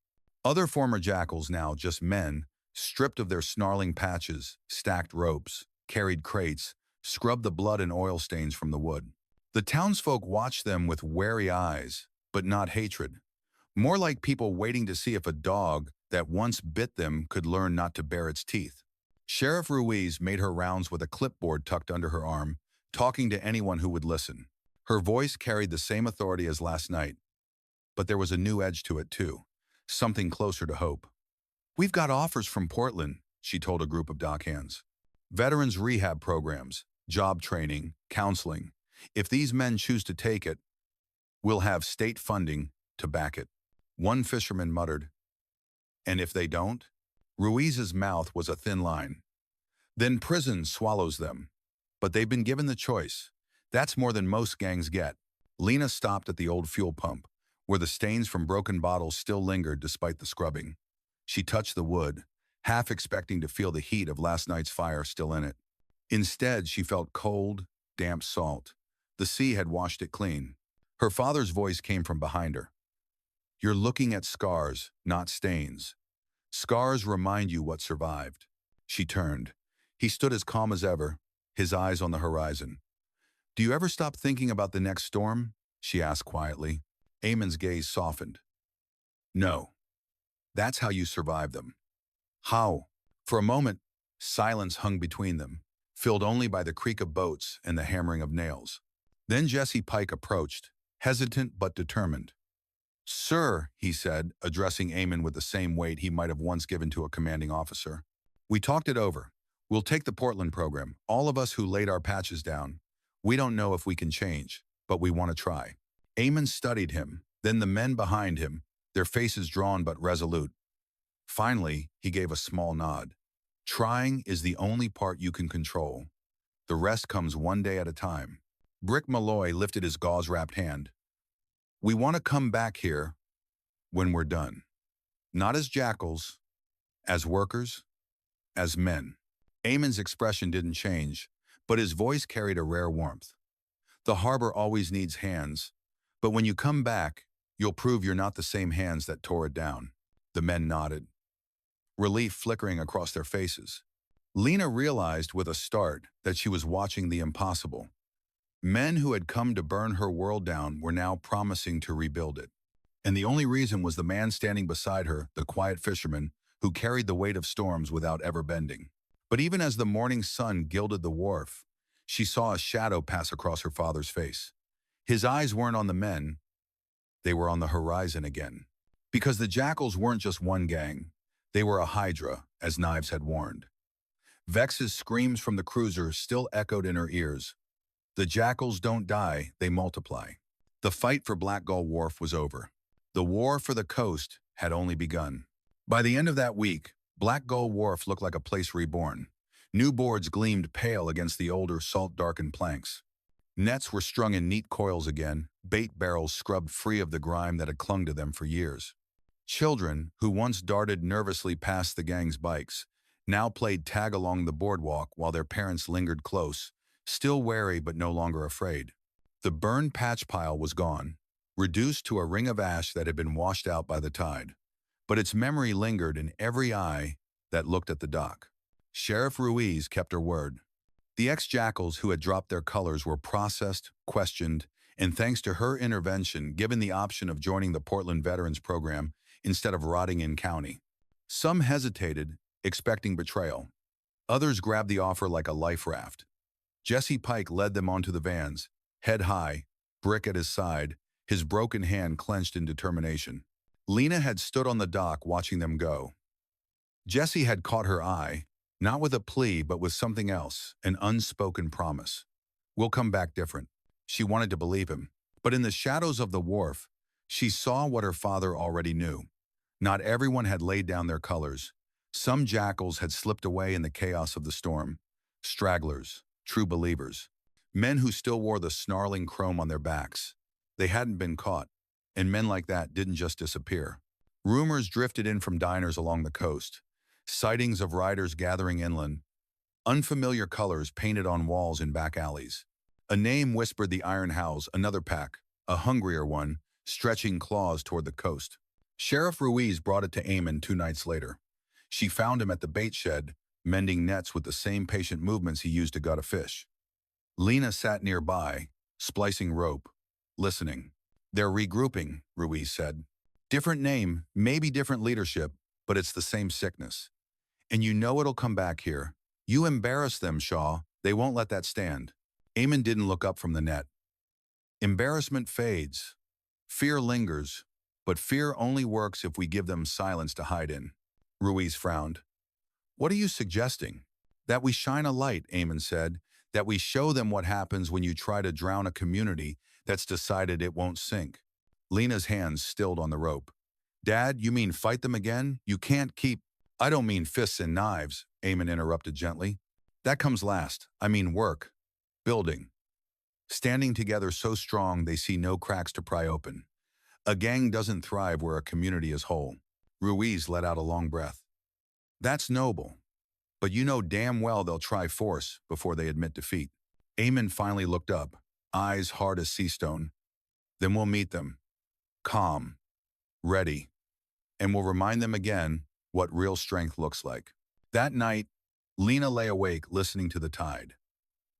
[SPEAKER 1] Other former jackals, now just men, stripped of their snarling patches, stacked ropes, carried crates, scrubbed the blood and oil stains from the wood. The townsfolk watched them with wary eyes, but not hatred. More like people waiting to see if a dog that once bit them could learn not to bare its teeth. Sheriff Ruiz made her rounds with a clipboard tucked under her arm, talking to anyone who would listen. Her voice carried the same authority as last night. but there was a new edge to it too, something closer to hope. "We've got offers from Portland," she told a group of dockhands. "Veterans rehab programs, job training, counseling. If these men choose to take it, we'll have state funding to back it." One fisherman muttered, "And if they don't?" Ruiz's mouth was a thin line. "Then prison swallows them. But they've been given the choice. That's more than most gangs get." Lena stopped at the old fuel pump, where the stains from broken bottles still lingered despite the scrubbing. She touched the wood, half expecting to feel the heat of last night's fire still in it. Instead, she felt cold, damp salt. The sea had washed it clean. Her father's voice came from behind her. "You're looking at scars, not stains. Scars remind you what survived." She turned. He stood as calm as ever, his eyes on the horizon. "Do you ever stop thinking about the next storm?" she asked quietly. Eamon's gaze softened. "No. That's how you survive them." "How?" For a moment, silence hung between them, filled only by the creak of boats and the hammering of nails. Then Jesse Pike approached, hesitant but determined. "Sir," he said, addressing Eamon with the same weight he might have once given to a commanding officer. "We talked it over. We'll take the Portland program, all of us who laid our patches down. We don't know if we can change, but we want to try." Eamon studied him, then the men behind him, their faces drawn but resolute. Finally, he gave a small nod. "Trying is the only part you can control. The rest comes one day at a time." Brick Malloy lifted his gauze-wrapped hand. "We want to come back here when we're done. Not as jackals, as workers, as men." Eamon's expression didn't change, but his voice carried a rare warmth. "The harbor always needs hands, but when you come back, you'll prove you're not the same hands that tore it down." The men nodded, relief flickering across their faces. Lena realized with a start that she was watching the impossible. Men who had come to burn her world down were now promising to rebuild it. And the only reason was the man standing beside her, the quiet fisherman, who carried the weight of storms without ever bending. But even as the morning sun gilded the wharf, she saw a shadow pass across her father's face. His eyes weren't on the men, they were on the horizon again. Because the jackals weren't just one gang, they were a hydra, as Knives had warned. Vex's screams from the cruiser still echoed in her ears. The jackals don't die, they multiply. The fight for Black Gull Wharf was over. The war for the coast had only begun. By the end of that week, Black Gull Wharf looked like a place reborn. New boards gleamed pale against the older, salt-darkened planks. Nets were strung in neat coils again, bait barrels scrubbed free of the grime that had clung to them for years. Children, who once darted nervously past the gang's bikes, now played tag along the boardwalk while their parents lingered close, still wary but no longer afraid. The burned patch pile was gone, reduced to a ring of ash that had been washed out by the tide. But its memory lingered in every eye that looked at the dock. Sheriff Ruiz kept her word. The ex-jackals who had dropped their colors were processed, questioned, and thanks to her intervention, given the option of joining the Portland Veterans Program instead of rotting in county. Some hesitated, expecting betrayal. Others grabbed the offer like a life raft. Jesse Pike led them onto the vans, head high, Brick at his side, his broken hand clenched in determination. Lena had stood on the dock watching them go. Jesse had caught her eye, not with a plea but with something else, an unspoken promise. "We'll come back different." She wanted to believe him, but in the shadows of the wharf, she saw what her father already knew. Not everyone had laid down their colors. Some jackals had slipped away in the chaos of the storm. Stragglers, true believers. Men who still wore the snarling chrome on their backs. They hadn't been caught, and men like that didn't just disappear. Rumors drifted in from diners along the coast. Sightings of riders gathering inland. Unfamiliar colors painted on walls in back alleys. A name whispered the Iron House, another pack, a hungrier one, stretching claws toward the coast. Sheriff Ruiz brought it to Eamon 2 nights later. She found him at the bait shed, mending nets with the same patient movements he used to gut a fish. Lena sat nearby, splicing rope, listening. "They're regrouping," Ruiz said. "Different name, maybe different leadership, but it's the same sickness. And you know it'll come back here. You embarrass them, Shaw. They won't let that stand." Eamon didn't look up from the net. Embarrassment fades. Fear lingers, but fear only works if we give them silence to hide in. Ruiz frowned. What are you suggesting? That we shine a light, Eamon said, that we show them what happens when you try to drown a community that's decided it won't sink. Lena's hands stilled on the rope. Dad, you mean fight them again? You can't keep— I don't mean fists and knives, Eamon interrupted gently. That comes last. I mean work. Building. Standing together so strong they see no cracks to pry open. A gang doesn't thrive where a community is whole. Ruiz let out a long breath. That's noble. But you know damn well they'll try force before they admit defeat. Eamon finally looked up, eyes hard as sea stone. Then we'll meet them. Calm. Ready. And we'll remind them again what real strength looks like. That night, Lena lay awake listening to the tide.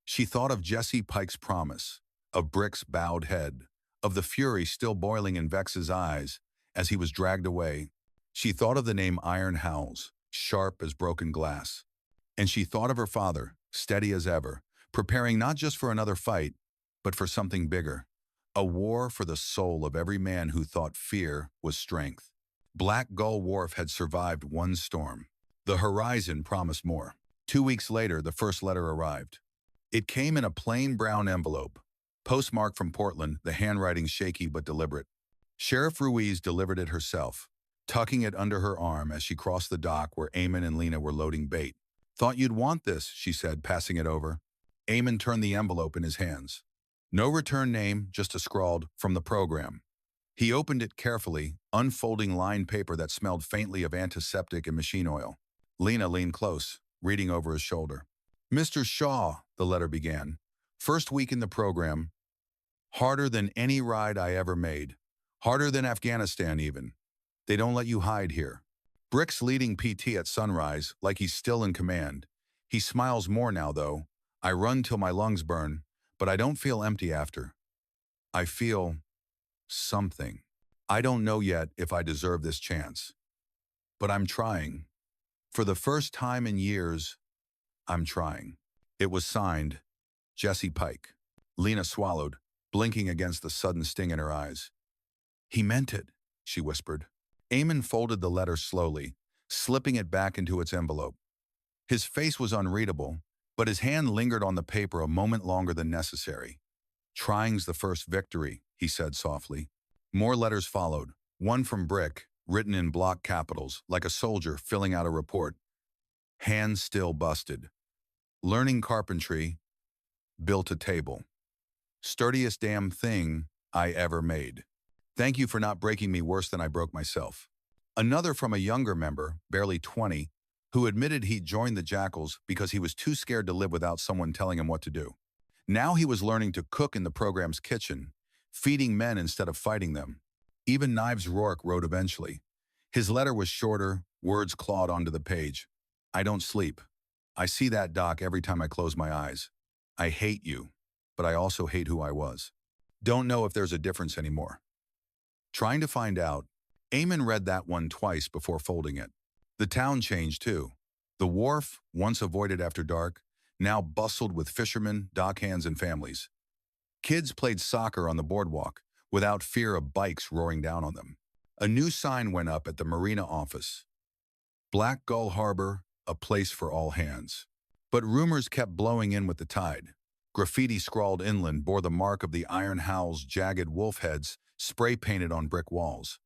[SPEAKER 1] She thought of Jesse Pike's promise, of Brick's bowed head, of the fury still boiling in Vex's eyes as he was dragged away. She thought of the name Iron Howls, sharp as broken glass. And she thought of her father, steady as ever, preparing not just for another fight, but for something bigger. A war for the soul of every man who thought fear was strength. Black Gull Wharf had survived one storm. The horizon promised more. 2 weeks later, the first letter arrived. It came in a plain brown envelope, postmarked from Portland, the handwriting shaky but deliberate. Sheriff Ruiz delivered it herself, tucking it under her arm as she crossed the dock where Eamon and Lena were loading bait. Thought you'd want this, she said, passing it over. Eamon turned the envelope in his hands. No return name, just a scrawled, from the program. He opened it carefully, unfolding lined paper that smelled faintly of antiseptic and machine oil. Lena leaned close, reading over his shoulder. Mr. Shaw, the letter began. First week in the program. Harder than any ride I ever made. Harder than Afghanistan even. They don't let you hide here. Brick's leading PT at sunrise, like he's still in command. He smiles more now, though. I run till my lungs burn, but I don't feel empty after. I feel something. I don't know yet if I deserve this chance. But I'm trying. For the first time in years, I'm trying. It was signed, Jesse Pike. Lena swallowed, blinking against the sudden sting in her eyes. He meant it, she whispered. Eamon folded the letter slowly, slipping it back into its envelope. His face was unreadable, but his hand lingered on the paper a moment longer than necessary. Trying's the first victory, he said softly. More letters followed, one from Brick, written in block capitals, like a soldier filling out a report. Hands still busted. Learning carpentry, built a table. Sturdiest damn thing I ever made. Thank you for not breaking me worse than I broke myself. Another from a younger member, barely 20, who admitted he'd joined the Jackals because he was too scared to live without someone telling him what to do. Now he was learning to cook in the program's kitchen, feeding men instead of fighting them. Even Knives Rourke wrote eventually. His letter was shorter, words clawed onto the page. I don't sleep. I see that doc every time I close my eyes. I hate you, but I also hate who I was. Don't know if there's a difference anymore. Trying to find out, Eamon read that one twice before folding it. The town changed too. The wharf, once avoided after dark, now bustled with fishermen, dockhands, and families. Kids played soccer on the boardwalk, without fear of bikes roaring down on them. A new sign went up at the marina office. Black Gull Harbor, a place for all hands. But rumors kept blowing in with the tide. Graffiti scrawled inland bore the mark of the Iron Howl's jagged wolf heads spray-painted on brick walls.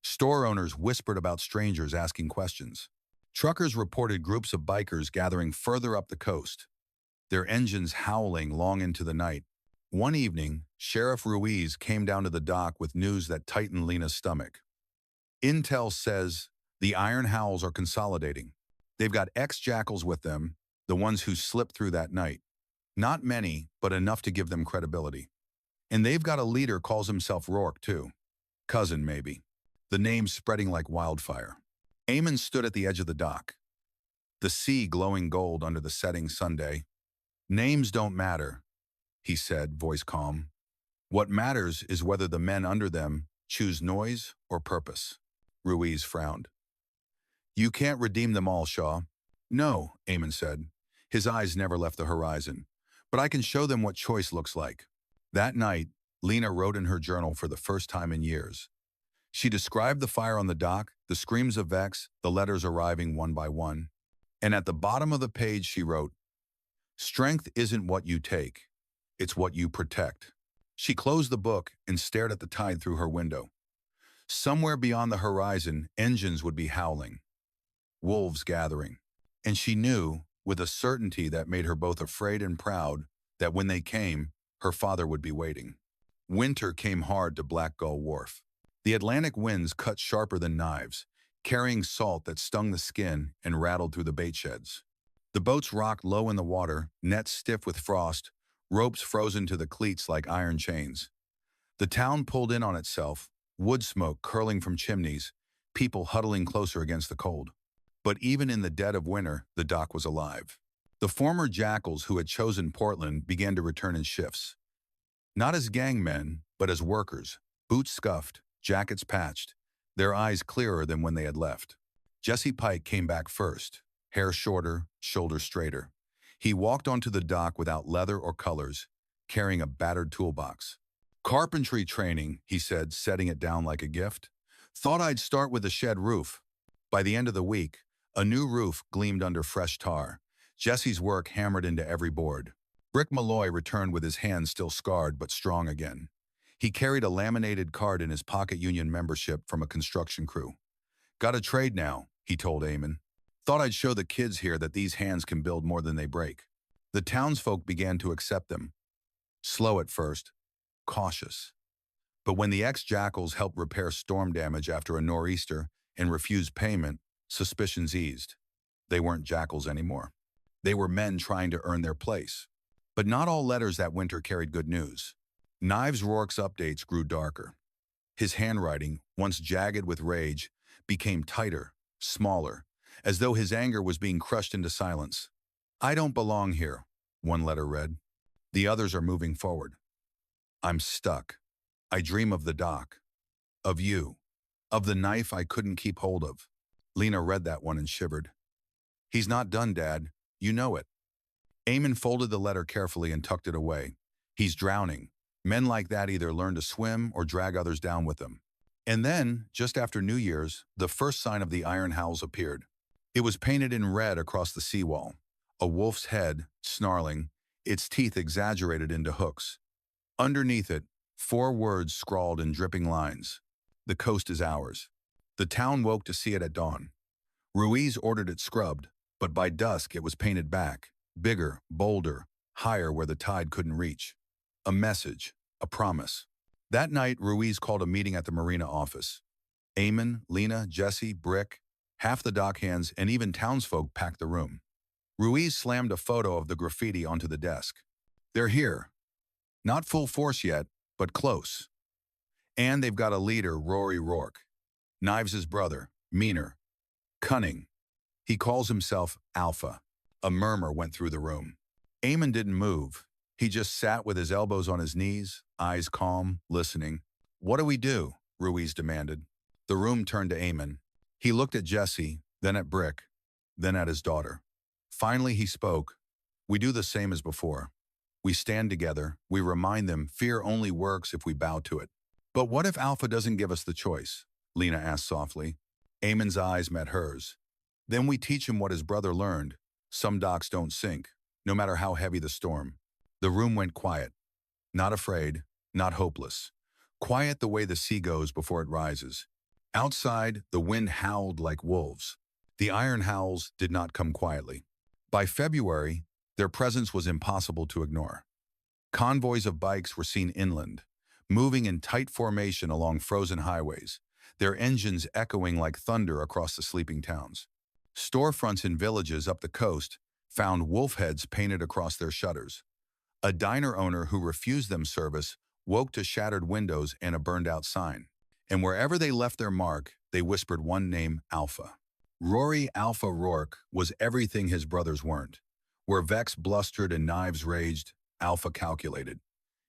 [SPEAKER 1] Store owners whispered about strangers asking questions. Truckers reported groups of bikers gathering further up the coast, their engines howling long into the night. One evening, Sheriff Ruiz came down to the dock with news that tightened Lena's stomach. Intel says the Iron Howls are consolidating. They've got ex-Jackals with them, the ones who slipped through that night. Not many, but enough to give them credibility. And they've got a leader calls himself Rourke, too. Cousin, maybe. The name's spreading like wildfire. Eamon stood at the edge of the dock, the sea glowing gold under the setting Sunday. Names don't matter, he said, voice calm. What matters is whether the men under them choose noise or purpose. Ruiz frowned. You can't redeem them all, Shaw. No, Eamon said. His eyes never left the horizon. But I can show them what choice looks like. That night, Lena wrote in her journal for the first time in years. She described the fire on the dock, the screams of Vex, the letters arriving one by one. And at the bottom of the page she wrote, "Strength isn't what you take, it's what you protect." She closed the book and stared at the tide through her window. Somewhere beyond the horizon, engines would be howling, wolves gathering. And she knew, with a certainty that made her both afraid and proud, that when they came, her father would be waiting. Winter came hard to Black Gull Wharf. The Atlantic winds cut sharper than knives, carrying salt that stung the skin and rattled through the bait sheds. The boats rocked low in the water, nets stiff with frost, ropes frozen to the cleats like iron chains. The town pulled in on itself, wood smoke curling from chimneys, people huddling closer against the cold. But even in the dead of winter, the dock was alive. The former jackals who had chosen Portland began to return in shifts. Not as gang men, but as workers, boots scuffed, jackets patched, their eyes clearer than when they had left. Jesse Pike came back first, hair shorter, shoulders straighter. He walked onto the dock without leather or colors, carrying a battered toolbox. "Carpentry training," he said, setting it down like a gift. "Thought I'd start with a shed roof." By the end of the week, a new roof gleamed under fresh tar. Jesse's work hammered into every board. Brick Malloy returned with his hands still scarred but strong again. He carried a laminated card in his pocket union membership from a construction crew. "Got a trade now," he told Eamon. "Thought I'd show the kids here that these hands can build more than they break." The townsfolk began to accept them. Slow at first, cautious. But when the ex-jackals helped repair storm damage after a nor'easter and refused payment, suspicions eased. They weren't jackals anymore. They were men trying to earn their place. But not all letters that winter carried good news. Knives Rourke's updates grew darker. His handwriting, once jagged with rage, became tighter, smaller, as though his anger was being crushed into silence. "I don't belong here," one letter read. "The others are moving forward. I'm stuck. I dream of the dock. Of you. Of the knife I couldn't keep hold of." Lena read that one and shivered. "He's not done, Dad. You know it." Eamon folded the letter carefully and tucked it away. "He's drowning. Men like that either learn to swim or drag others down with them." And then, just after New Year's, the first sign of the Iron Howls appeared. It was painted in red across the seawall. A wolf's head, snarling, its teeth exaggerated into hooks. Underneath it, 4 words scrawled in dripping lines. "The coast is ours." The town woke to see it at dawn. Ruiz ordered it scrubbed, but by dusk it was painted back, bigger, bolder, higher where the tide couldn't reach. A message, a promise. That night, Ruiz called a meeting at the marina office. Eamon, Lena, Jesse, Brick, half the dock hands, and even townsfolk packed the room. Ruiz slammed a photo of the graffiti onto the desk. "They're here. Not full force yet, but close. And they've got a leader, Rory Rourke. Knives' brother, meaner, cunning. He calls himself Alpha." A murmur went through the room. Eamon didn't move. He just sat with his elbows on his knees, eyes calm, listening. "What do we do?" Ruiz demanded. The room turned to Eamon. He looked at Jesse, then at Brick, then at his daughter. Finally he spoke. "We do the same as before. We stand together. We remind them fear only works if we bow to it." "But what if Alpha doesn't give us the choice?" Lena asked softly. Eamon's eyes met hers. "Then we teach him what his brother learned. Some docks don't sink, no matter how heavy the storm." The room went quiet. Not afraid, not hopeless. Quiet the way the sea goes before it rises. Outside, the wind howled like wolves. The iron howls did not come quietly. By February, their presence was impossible to ignore. Convoys of bikes were seen inland, moving in tight formation along frozen highways, their engines echoing like thunder across the sleeping towns. Storefronts in villages up the coast found wolf heads painted across their shutters. A diner owner who refused them service woke to shattered windows and a burned-out sign. And wherever they left their mark, they whispered one name, Alpha. Rory Alpha Rourke was everything his brothers weren't. Where Vex blustered and Knives raged, Alpha calculated.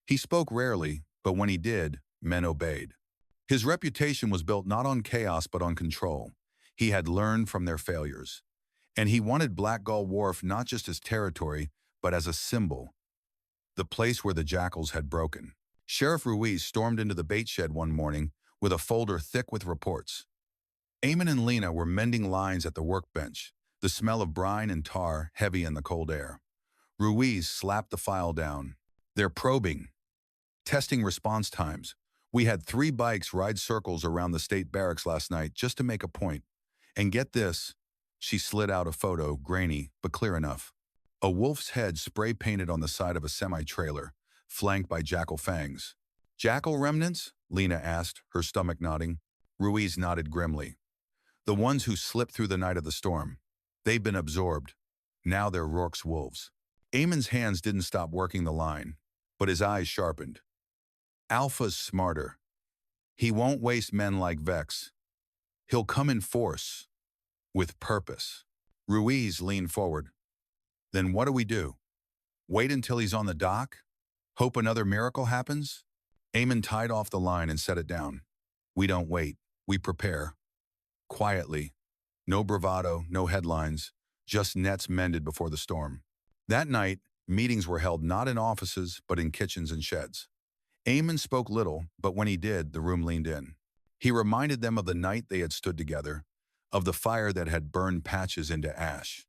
[SPEAKER 1] He spoke rarely, but when he did, men obeyed. His reputation was built not on chaos but on control. He had learned from their failures. And he wanted Black Gull Wharf not just as territory, but as a symbol. The place where the jackals had broken. Sheriff Ruiz stormed into the bait shed one morning with a folder thick with reports. Eamon and Lena were mending lines at the workbench, the smell of brine and tar heavy in the cold air. Ruiz slapped the file down. They're probing, testing response times. We had 3 bikes ride circles around the state barracks last night just to make a point. And get this, she slid out a photo, grainy but clear enough. A wolf's head spray-painted on the side of a semi-trailer, flanked by jackal fangs. Jackal remnants? Lena asked, her stomach nodding. Ruiz nodded grimly. The ones who slipped through the night of the storm. They've been absorbed. Now they're Rourke's wolves. Eamon's hands didn't stop working the line, but his eyes sharpened. Alpha's smarter. He won't waste men like Vex. He'll come in force, with purpose. Ruiz leaned forward. Then what do we do? Wait until he's on the dock? Hope another miracle happens? Eamon tied off the line and set it down. We don't wait. We prepare. Quietly. No bravado, no headlines, just nets mended before the storm. That night, meetings were held not in offices, but in kitchens and sheds. Eamon spoke little, but when he did, the room leaned in. He reminded them of the night they had stood together, of the fire that had burned patches into ash.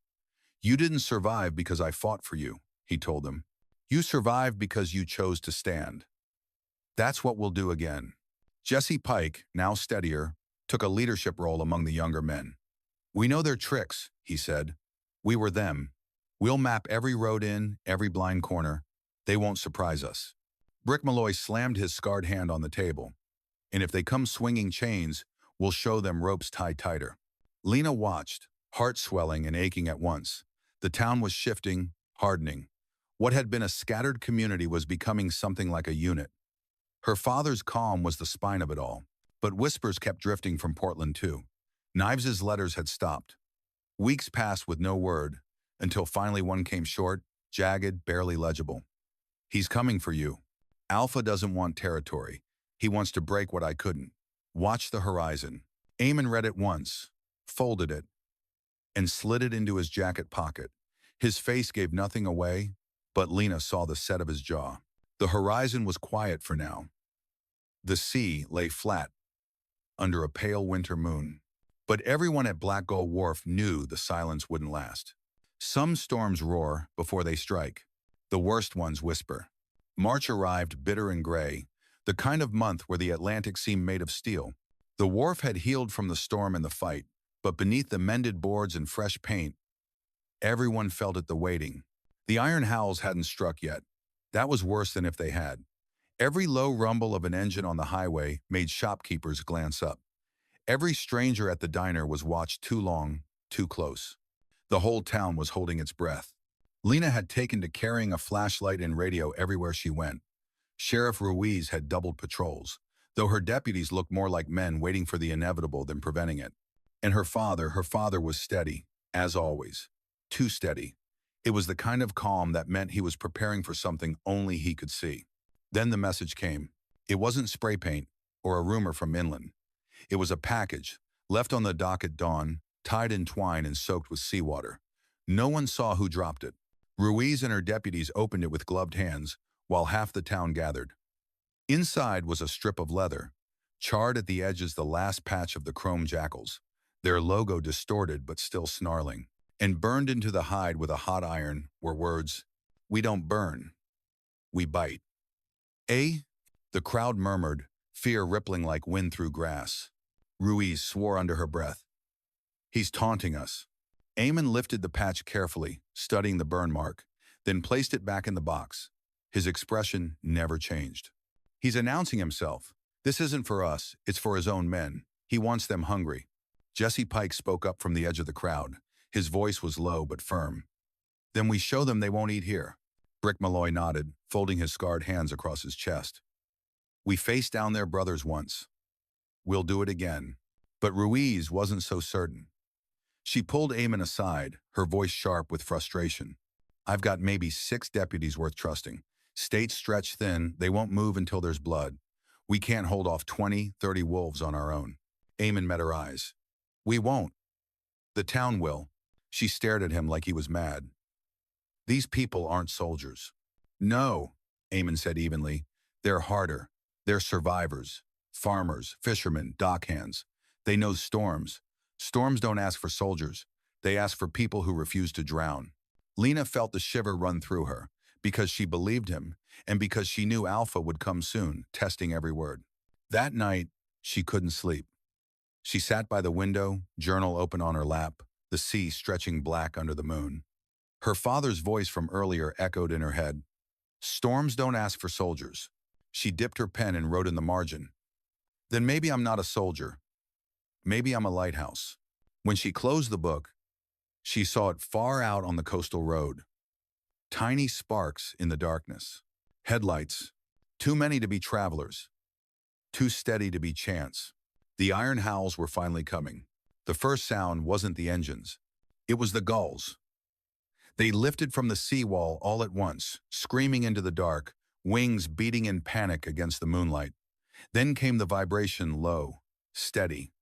[SPEAKER 1] You didn't survive because I fought for you, he told them. You survived because you chose to stand. That's what we'll do again. Jesse Pike, now steadier, took a leadership role among the younger men. We know their tricks, he said. We were them. We'll map every road in, every blind corner. They won't surprise us. Brick Malloy slammed his scarred hand on the table. And if they come swinging chains, we'll show them ropes tied tighter. Lena watched, heart swelling and aching at once. The town was shifting, hardening. What had been a scattered community was becoming something like a unit. Her father's calm was the spine of it all, but whispers kept drifting from Portland too. Knives's letters had stopped. Weeks passed with no word, until finally one came short, jagged, barely legible. He's coming for you. Alpha doesn't want territory. He wants to break what I couldn't. Watch the horizon. Eamon read it once, folded it, and slid it into his jacket pocket. His face gave nothing away, but Lena saw the set of his jaw. The horizon was quiet for now. The sea lay flat under a pale winter moon. But everyone at Black Gull Wharf knew the silence wouldn't last. Some storms roar before they strike. The worst ones whisper. March arrived bitter and gray, the kind of month where the Atlantic seemed made of steel. The wharf had healed from the storm and the fight, but beneath the mended boards and fresh paint, everyone felt it the waiting. The iron howls hadn't struck yet. That was worse than if they had. Every low rumble of an engine on the highway made shopkeepers glance up. Every stranger at the diner was watched too long, too close. The whole town was holding its breath. Lena had taken to carrying a flashlight and radio everywhere she went. Sheriff Ruiz had doubled patrols, though her deputies looked more like men waiting for the inevitable than preventing it. And her father was steady, as always. Too steady. It was the kind of calm that meant he was preparing for something only he could see. Then the message came. It wasn't spray paint or a rumor from inland. It was a package, left on the dock at dawn, tied in twine and soaked with seawater. No one saw who dropped it. Ruiz and her deputies opened it with gloved hands, while half the town gathered. Inside was a strip of leather, charred at the edges the last patch of the chrome jackals, their logo distorted but still snarling. And burned into the hide with a hot iron were words, "We don't burn. We bite." Eh? The crowd murmured, fear rippling like wind through grass. Ruiz swore under her breath. He's taunting us. Eamon lifted the patch carefully, studying the burn mark, then placed it back in the box. His expression never changed. He's announcing himself. This isn't for us, it's for his own men. He wants them hungry. Jesse Pike spoke up from the edge of the crowd. His voice was low but firm. Then we show them they won't eat here. Brick Malloy nodded, folding his scarred hands across his chest. We faced down their brothers once. We'll do it again. But Ruiz wasn't so certain. She pulled Eamon aside, her voice sharp with frustration. I've got maybe 6 deputies worth trusting. State's stretched thin, they won't move until there's blood. We can't hold off 20, 30 wolves on our own. Eamon met her eyes. We won't. The town will. She stared at him like he was mad. These people aren't soldiers. No, Eamon said evenly. They're harder. They're survivors. Farmers, fishermen, dockhands. They know storms. Storms don't ask for soldiers. They ask for people who refuse to drown. Lena felt the shiver run through her, because she believed him, and because she knew Alpha would come soon, testing every word. That night, she couldn't sleep. She sat by the window, journal open on her lap, the sea stretching black under the moon. Her father's voice from earlier echoed in her head. Storms don't ask for soldiers. She dipped her pen and wrote in the margin. Then maybe I'm not a soldier. Maybe I'm a lighthouse. When she closed the book, she saw it far out on the coastal road. Tiny sparks in the darkness. Headlights. Too many to be travelers. Too steady to be chance. The iron howls were finally coming. The first sound wasn't the engines. It was the gulls. They lifted from the seawall all at once, screaming into the dark, wings beating in panic against the moonlight. Then came the vibration low, steady,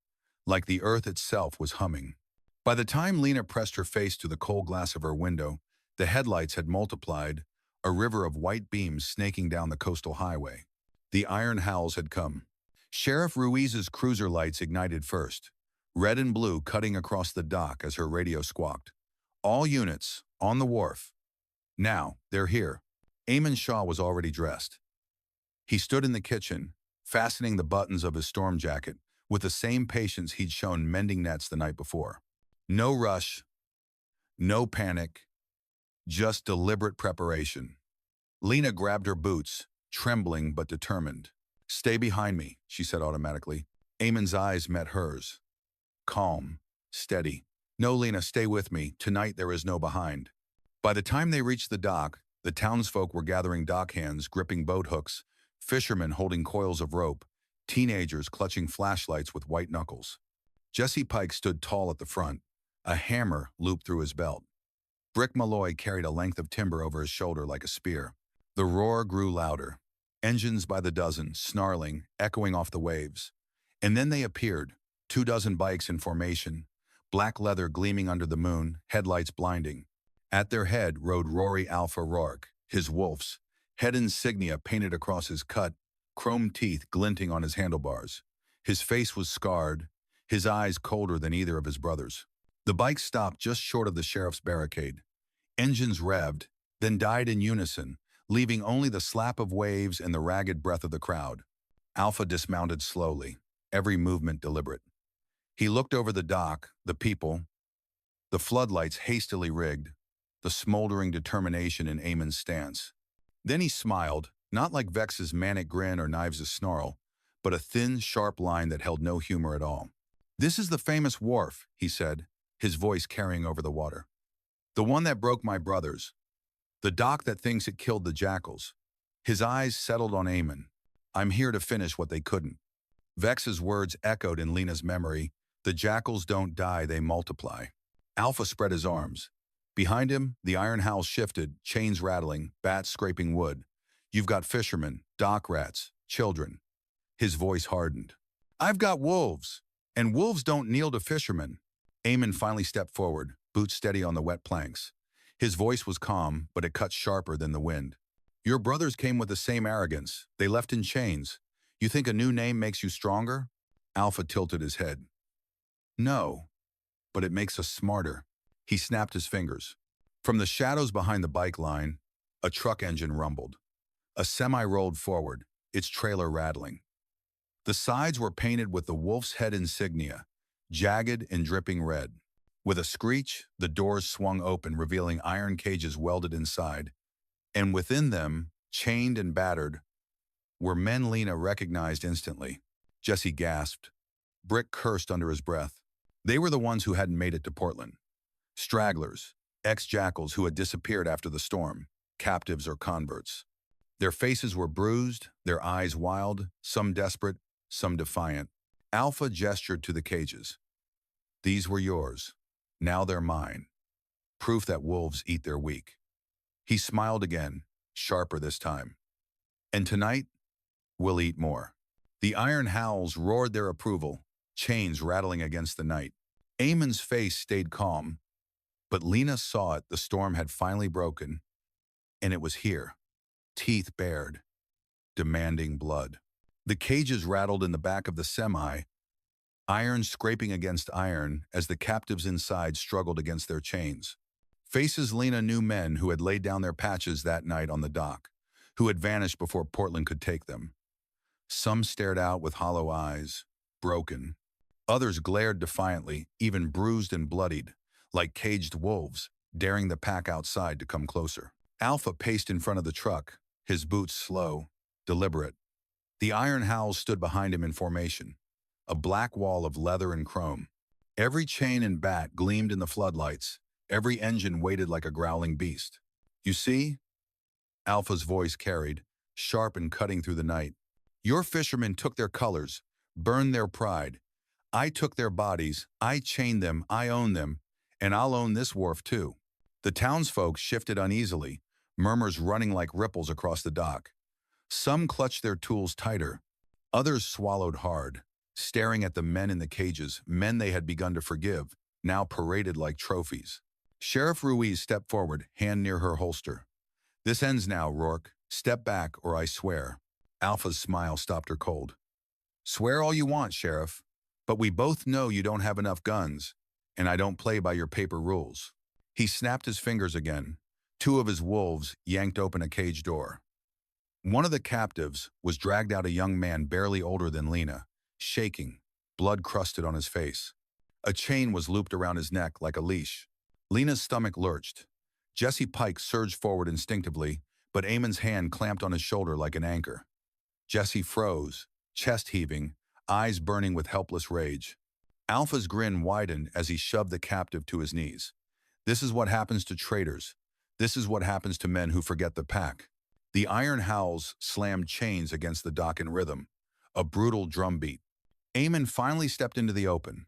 [SPEAKER 1] like the earth itself was humming. By the time Lena pressed her face to the cold glass of her window, the headlights had multiplied, a river of white beams snaking down the coastal highway. The iron howls had come. Sheriff Ruiz's cruiser lights ignited first, red and blue cutting across the dock as her radio squawked. All units, on the wharf. Now, they're here. Eamon Shaw was already dressed. He stood in the kitchen, fastening the buttons of his storm jacket, with the same patience he'd shown mending nets the night before. No rush, no panic, just deliberate preparation. Lena grabbed her boots, trembling but determined. Stay behind me, she said automatically. Eamon's eyes met hers. Calm, steady. No, Lena, stay with me. Tonight there is no behind. By the time they reached the dock, the townsfolk were gathering dockhands, gripping boat hooks, fishermen holding coils of rope, teenagers clutching flashlights with white knuckles. Jesse Pike stood tall at the front, a hammer looped through his belt. Brick Malloy carried a length of timber over his shoulder like a spear. The roar grew louder. Engines by the dozen, snarling, echoing off the waves. And then they appeared, 24 bikes in formation, black leather gleaming under the moon, headlights blinding. At their head rode Rory Alpha Rourke, his wolf's, head insignia painted across his cut, chrome teeth glinting on his handlebars. His face was scarred, his eyes colder than either of his brothers. The bike stopped just short of the sheriff's barricade. Engines revved, then died in unison, leaving only the slap of waves and the ragged breath of the crowd. Alpha dismounted slowly, every movement deliberate. He looked over the dock, the people, the floodlights hastily rigged, the smoldering determination in Eamon's stance. Then he smiled, not like Vex's manic grin or Knives' snarl, but a thin, sharp line that held no humor at all. This is the famous wharf, he said, his voice carrying over the water. The one that broke my brothers. The dock that thinks it killed the jackals. His eyes settled on Eamon. I'm here to finish what they couldn't. Vex's words echoed in Lena's memory. The jackals don't die, they multiply. Alpha spread his arms. Behind him, the iron howl shifted, chains rattling, bats scraping wood. You've got fishermen, dock rats, children. His voice hardened. I've got wolves, and wolves don't kneel to fishermen. Eamon finally stepped forward, boots steady on the wet planks. His voice was calm, but it cut sharper than the wind. Your brothers came with the same arrogance. They left in chains. You think a new name makes you stronger? Alpha tilted his head. No, but it makes us smarter. He snapped his fingers. From the shadows behind the bike line, a truck engine rumbled. A semi rolled forward, its trailer rattling. The sides were painted with the wolf's head insignia, jagged and dripping red. With a screech, the doors swung open, revealing iron cages welded inside. And within them, chained and battered, were men Lena recognized instantly. Jesse gasped. Brick cursed under his breath. They were the ones who hadn't made it to Portland. Stragglers, ex-jackals who had disappeared after the storm, captives or converts. Their faces were bruised, their eyes wild, some desperate, some defiant. Alpha gestured to the cages. These were yours. Now they're mine. Proof that wolves eat their weak. He smiled again, sharper this time. And tonight, we'll eat more. The iron howls roared their approval, chains rattling against the night. Eamon's face stayed calm, but Lena saw it. The storm had finally broken, and it was here, teeth bared, demanding blood. The cages rattled in the back of the semi, iron scraping against iron as the captives inside struggled against their chains. Faces Lena knew men who had laid down their patches that night on the dock, who had vanished before Portland could take them. Some stared out with hollow eyes, broken. Others glared defiantly, even bruised and bloodied, like caged wolves, daring the pack outside to come closer. Alpha paced in front of the truck, his boots slow, deliberate. The iron howls stood behind him in formation, a black wall of leather and chrome. Every chain and bat gleamed in the floodlights, every engine waited like a growling beast. "You see?" Alpha's voice carried, sharp and cutting through the night. "Your fishermen took their colors, burned their pride. I took their bodies, I chained them, I own them, and I'll own this wharf too." The townsfolk shifted uneasily, murmurs running like ripples across the dock. Some clutched their tools tighter. Others swallowed hard, staring at the men in the cages, men they had begun to forgive, now paraded like trophies. Sheriff Ruiz stepped forward, hand near her holster. "This ends now, Rourke. Step back or I swear." Alpha's smile stopped her cold. "Swear all you want, Sheriff, but we both know you don't have enough guns, and I don't play by your paper rules." He snapped his fingers again. Two of his wolves yanked open a cage door. One of the captives was dragged out, a young man barely older than Lena, shaking, blood crusted on his face. A chain was looped around his neck like a leash. Lena's stomach lurched. Jesse Pike surged forward instinctively, but Eamon's hand clamped on his shoulder like an anchor. Jesse froze, chest heaving, eyes burning with helpless rage. Alpha's grin widened as he shoved the captive to his knees. "This is what happens to traitors. This is what happens to men who forget the pack." The iron howls slammed chains against the dock in rhythm, a brutal drumbeat. Eamon finally stepped into the open.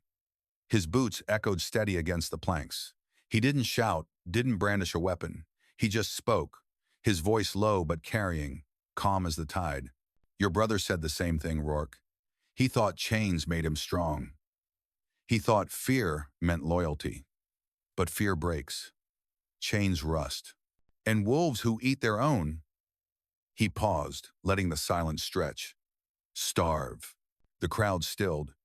[SPEAKER 1] His boots echoed steady against the planks. He didn't shout, didn't brandish a weapon. He just spoke, his voice low but carrying, calm as the tide. "Your brother said the same thing, Rourke. He thought chains made him strong. He thought fear meant loyalty. But fear breaks. Chains rust. And wolves who eat their own—" He paused, letting the silence stretch. "Starve." The crowd stilled.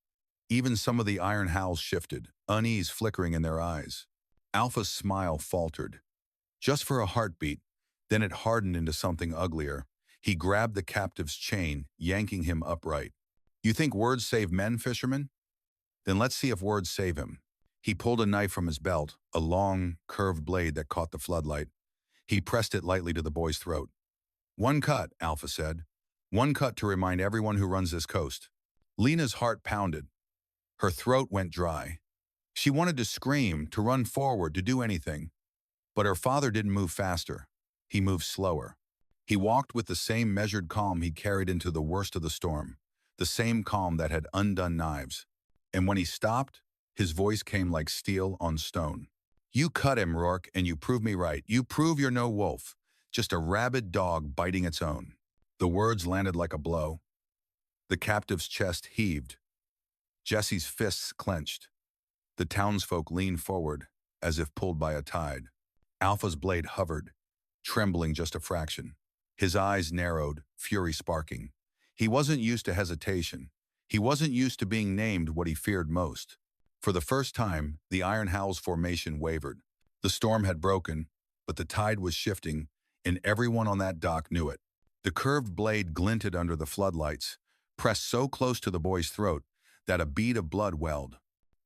[SPEAKER 1] Even some of the iron howls shifted, unease flickering in their eyes. Alpha's smile faltered. Just for a heartbeat, then it hardened into something uglier. He grabbed the captive's chain, yanking him upright. "You think words save men, Fisherman? Then let's see if words save him." He pulled a knife from his belt, a long, curved blade that caught the floodlight. He pressed it lightly to the boy's throat. "One cut," Alpha said. "One cut to remind everyone who runs this coast." Lena's heart pounded. Her throat went dry. She wanted to scream, to run forward, to do anything. But her father didn't move faster. He moved slower. He walked with the same measured calm he carried into the worst of the storm, the same calm that had undone knives. And when he stopped, his voice came like steel on stone. "You cut him, Rourke, and you prove me right. You prove you're no wolf, just a rabid dog biting its own." The words landed like a blow. The captive's chest heaved. Jesse's fists clenched. The townsfolk leaned forward, as if pulled by a tide. Alpha's blade hovered, trembling just a fraction. His eyes narrowed, fury sparking. He wasn't used to hesitation. He wasn't used to being named what he feared most. For the first time, the Iron Howl's formation wavered. The storm had broken, but the tide was shifting, and everyone on that dock knew it. The curved blade glinted under the floodlights, pressed so close to the boy's throat that a bead of blood welled.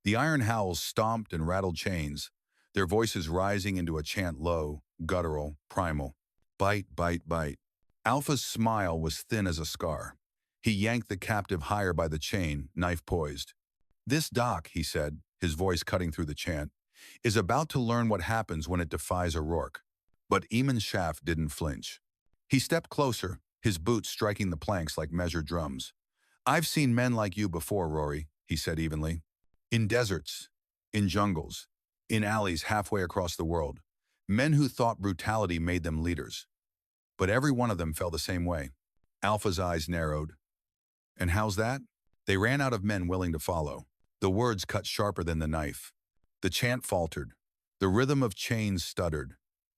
[SPEAKER 1] The Iron Howls stomped and rattled chains, their voices rising into a chant low, guttural, primal. "Bite, bite, bite." Alpha's smile was thin as a scar. He yanked the captive higher by the chain, knife poised. "This dock," he said, his voice cutting through the chant, "is about to learn what happens when it defies a Rourke." But Eamon Schaff didn't flinch. He stepped closer, his boots striking the planks like measured drums. "I've seen men like you before, Rory," he said evenly. "In deserts, in jungles, in alleys halfway across the world. Men who thought brutality made them leaders. But every one of them fell the same way." Alpha's eyes narrowed. "And how's that?" "They ran out of men willing to follow." The words cut sharper than the knife. The chant faltered. The rhythm of chains stuttered.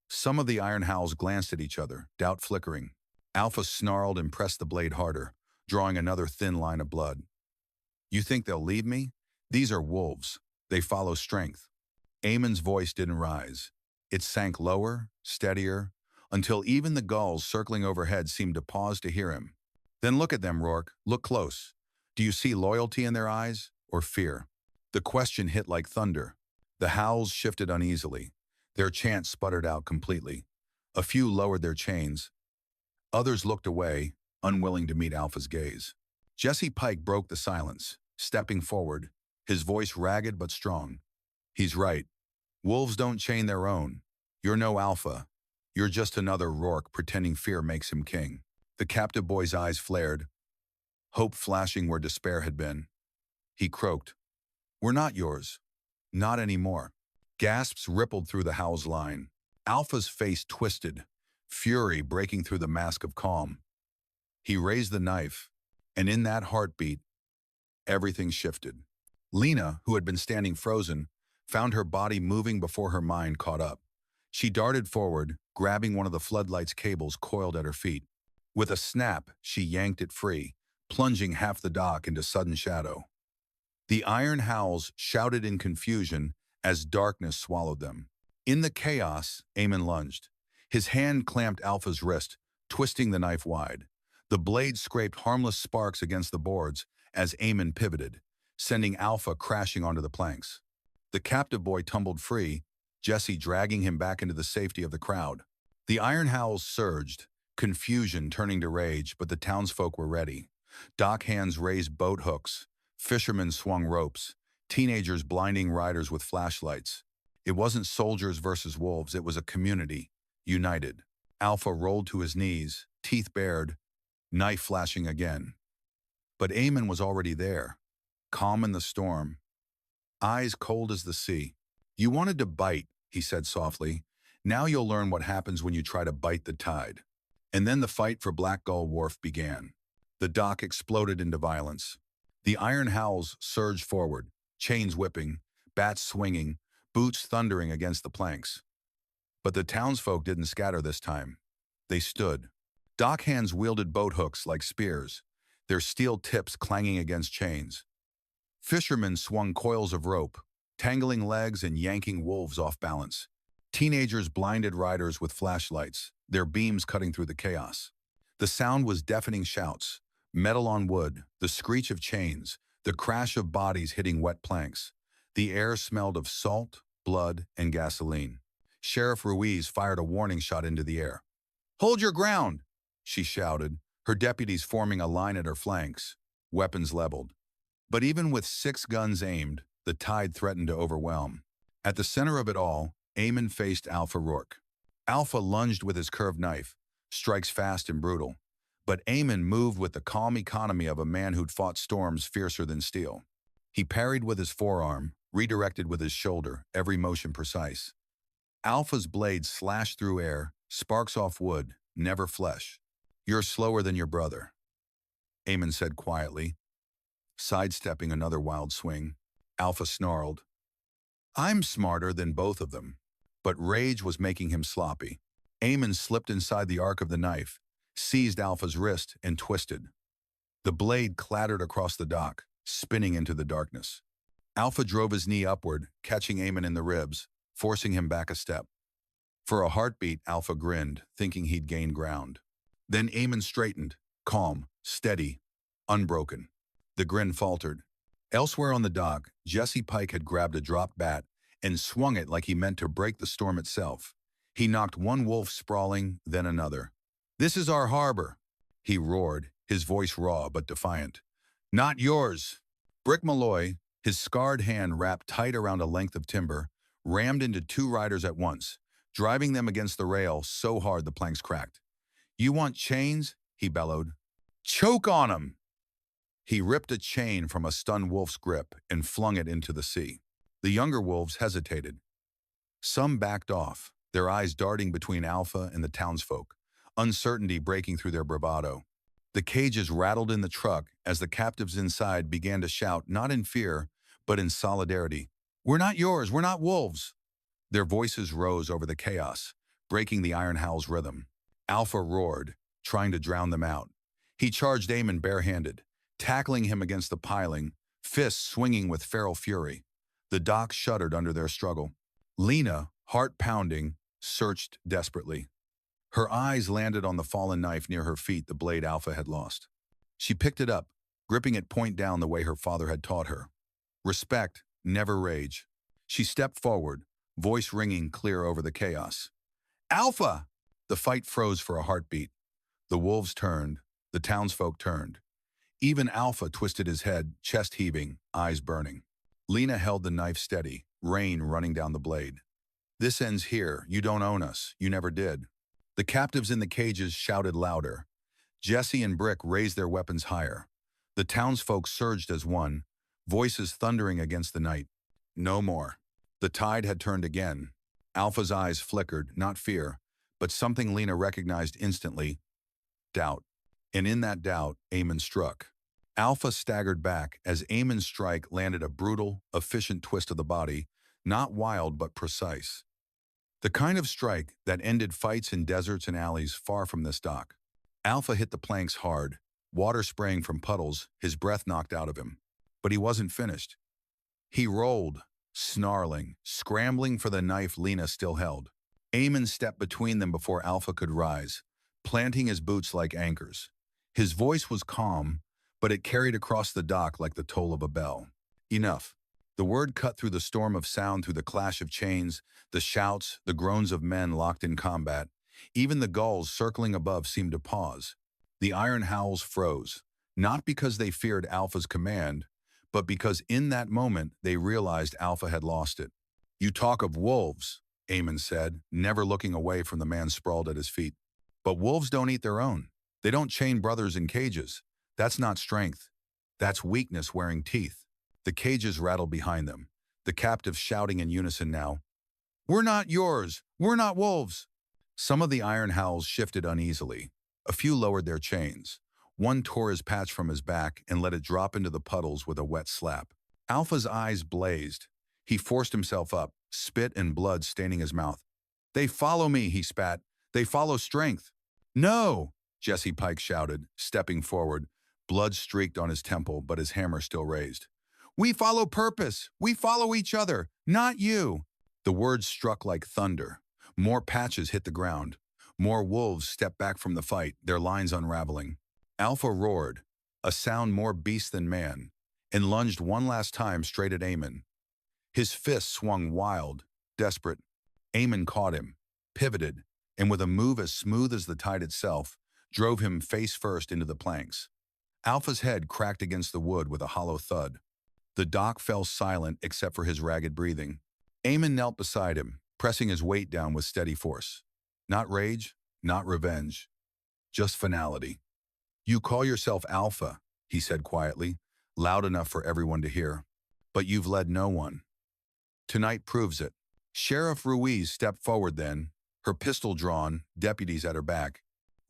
[SPEAKER 1] Some of the Iron Howls glanced at each other, doubt flickering. Alpha snarled and pressed the blade harder, drawing another thin line of blood. You think they'll leave me? These are wolves. They follow strength. Eamon's voice didn't rise. It sank lower, steadier, until even the gulls circling overhead seemed to pause to hear him. Then look at them, Rourke. Look close. Do you see loyalty in their eyes or fear? The question hit like thunder. The howls shifted uneasily. Their chant sputtered out completely. A few lowered their chains. Others looked away, unwilling to meet Alpha's gaze. Jesse Pike broke the silence, stepping forward, his voice ragged but strong. He's right. Wolves don't chain their own. You're no Alpha. You're just another Rourke pretending fear makes him king. The captive boy's eyes flared, hope flashing where despair had been. He croaked, "We're not yours. Not anymore." Gasps rippled through the howl's line. Alpha's face twisted, fury breaking through the mask of calm. He raised the knife, and in that heartbeat, everything shifted. Lena, who had been standing frozen, found her body moving before her mind caught up. She darted forward, grabbing one of the floodlight's cables coiled at her feet. With a snap, she yanked it free, plunging half the dock into sudden shadow. The iron howls shouted in confusion as darkness swallowed them. In the chaos, Eamon lunged. His hand clamped Alpha's wrist, twisting the knife wide. The blade scraped harmless sparks against the boards as Eamon pivoted, sending Alpha crashing onto the planks. The captive boy tumbled free, Jesse dragging him back into the safety of the crowd. The iron howls surged, confusion turning to rage, but the townsfolk were ready. Dock hands raised boat hooks, fishermen swung ropes, teenagers blinding riders with flashlights. It wasn't soldiers versus wolves, it was a community, united. Alpha rolled to his knees, teeth bared, knife flashing again. But Eamon was already there, calm in the storm, eyes cold as the sea. "You wanted to bite," he said softly. "Now you'll learn what happens when you try to bite the tide." And then the fight for Black Gull Wharf began. The dock exploded into violence. The iron howls surged forward, chains whipping, bats swinging, boots thundering against the planks. But the townsfolk didn't scatter this time. They stood. Dock hands wielded boat hooks like spears, their steel tips clanging against chains. Fishermen swung coils of rope, tangling legs and yanking wolves off balance. Teenagers blinded riders with flashlights, their beams cutting through the chaos. The sound was deafening shouts, metal on wood, the screech of chains, the crash of bodies hitting wet planks. The air smelled of salt, blood, and gasoline. Sheriff Ruiz fired a warning shot into the air. "Hold your ground!" she shouted, her deputies forming a line at her flanks, weapons leveled. But even with 6 guns aimed, the tide threatened to overwhelm. At the center of it all, Eamon faced Alpha Rourke. Alpha lunged with his curved knife, strikes fast and brutal. But Eamon moved with the calm economy of a man who'd fought storms fiercer than steel. He parried with his forearm, redirected with his shoulder, every motion precise. Alpha's blade slashed through air, sparks off wood, never flesh. "You're slower than your brother," Eamon said quietly, sidestepping another wild swing. Alpha snarled. "I'm smarter than both of them." But rage was making him sloppy. Eamon slipped inside the arc of the knife, seized Alpha's wrist, and twisted. The blade clattered across the dock, spinning into the darkness. Alpha drove his knee upward, catching Eamon in the ribs, forcing him back a step. For a heartbeat, Alpha grinned, thinking he'd gained ground. Then Eamon straightened, calm, steady, unbroken. The grin faltered. Elsewhere on the dock, Jesse Pike had grabbed a dropped bat and swung it like he meant to break the storm itself. He knocked one wolf sprawling, then another. "This is our harbor," he roared, his voice raw but defiant. "Not yours." Brick Malloy, his scarred hand wrapped tight around a length of timber, rammed into 2 riders at once, driving them against the rail so hard the planks cracked. "You want chains?" he bellowed. "Choke on 'em!" He ripped a chain from a stunned wolf's grip and flung it into the sea. The younger wolves hesitated. Some backed off, their eyes darting between Alpha and the townsfolk, uncertainty breaking through their bravado. The cages rattled in the truck as the captives inside began to shout not in fear, but in solidarity. "We're not yours, we're not wolves!" Their voices rose over the chaos, breaking the iron howl's rhythm. Alpha roared, trying to drown them out. He charged Eamon barehanded, tackling him against the piling, fists swinging with feral fury. The dock shuddered under their struggle. Lena, heart pounding, searched desperately. Her eyes landed on the fallen knife near her feet the blade Alpha had lost. She picked it up, gripping it point down the way her father had taught her. Respect, never rage. She stepped forward, voice ringing clear over the chaos. Alpha! The fight froze for a heartbeat. The wolves turned, the townsfolk turned. Even Alpha twisted his head, chest heaving, eyes burning. Lena held the knife steady, rain running down the blade. This ends here. You don't own us. You never did. The captives in the cages shouted louder. Jesse and Brick raised their weapons higher. The townsfolk surged as one, voices thundering against the night. No more. The tide had turned again. Alpha's eyes flickered, not fear, but something Lena recognized instantly: doubt. And in that doubt, Eamon struck. Alpha staggered back as Eamon's strike landed a brutal, efficient twist of the body, not wild but precise. The kind of strike that ended fights in deserts and alleys far from this dock. Alpha hit the planks hard, water spraying from puddles, his breath knocked out of him. But he wasn't finished. He rolled, snarling, scrambling for the knife Lena still held. Eamon stepped between them before Alpha could rise, planting his boots like anchors. His voice was calm, but it carried across the dock like the toll of a bell. Enough. The word cut through the storm of sound, through the clash of chains, the shouts, the groans of men locked in combat. Even the gulls circling above seemed to pause. The iron howls froze, not because they feared Alpha's command, but because in that moment they realized Alpha had lost it. You talk of wolves, Eamon said, never looking away from the man sprawled at his feet. But wolves don't eat their own. They don't chain brothers in cages. That's not strength. That's weakness wearing teeth. The cages rattled behind them, the captives shouting in unison now. We're not yours. We're not wolves. Some of the iron howls shifted uneasily. A few lowered their chains. One tore his patch from his back and let it drop into the puddles with a wet slap. Alpha's eyes blazed. He forced himself up, spit and blood staining his mouth. They follow me, he spat. They follow strength. No, Jesse Pike shouted, stepping forward. Blood streaked on his temple, but his hammer still raised. We follow purpose. We follow each other, not you. The words struck like thunder. More patches hit the ground. More wolves stepped back from the fight, their lines unraveling. Alpha roared, a sound more beast than man, and lunged one last time straight at Eamon. His fist swung wild, desperate. Eamon caught him, pivoted, and with a move as smooth as the tide itself, drove him face first into the planks. Alpha's head cracked against the wood with a hollow thud. The dock fell silent except for his ragged breathing. Eamon knelt beside him, pressing his weight down with steady force. Not rage, not revenge, just finality. You call yourself Alpha, he said quietly, loud enough for everyone to hear. But you've led no one. Tonight proves it. Sheriff Ruiz stepped forward then, her pistol drawn, deputies at her back.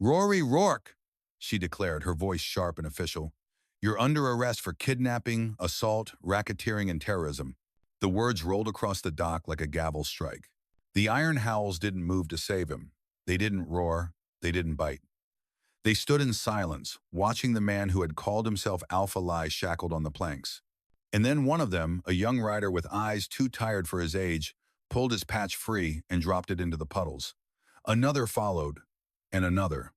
[SPEAKER 1] Rory Rourke, she declared, her voice sharp and official. You're under arrest for kidnapping, assault, racketeering, and terrorism. The words rolled across the dock like a gavel strike. The iron howls didn't move to save him. They didn't roar. They didn't bite. They stood in silence, watching the man who had called himself Alpha lie shackled on the planks. And then one of them, a young rider with eyes too tired for his age, pulled his patch free and dropped it into the puddles. Another followed, and another,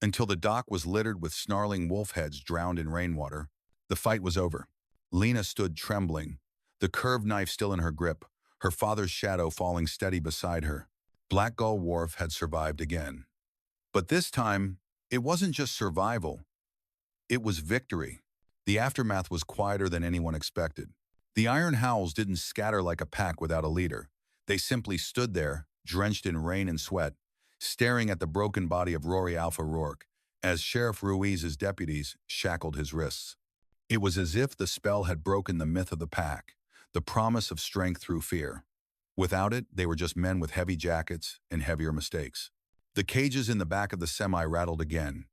[SPEAKER 1] until the dock was littered with snarling wolf heads drowned in rainwater. The fight was over. Lena stood trembling, the curved knife still in her grip, her father's shadow falling steady beside her. Black Gull Wharf had survived again. But this time, it wasn't just survival. It was victory. The aftermath was quieter than anyone expected. The iron howls didn't scatter like a pack without a leader. They simply stood there, drenched in rain and sweat, staring at the broken body of Rory Alpha Rourke, as Sheriff Ruiz's deputies shackled his wrists. It was as if the spell had broken the myth of the pack, the promise of strength through fear. Without it, they were just men with heavy jackets and heavier mistakes. The cages in the back of the semi rattled again.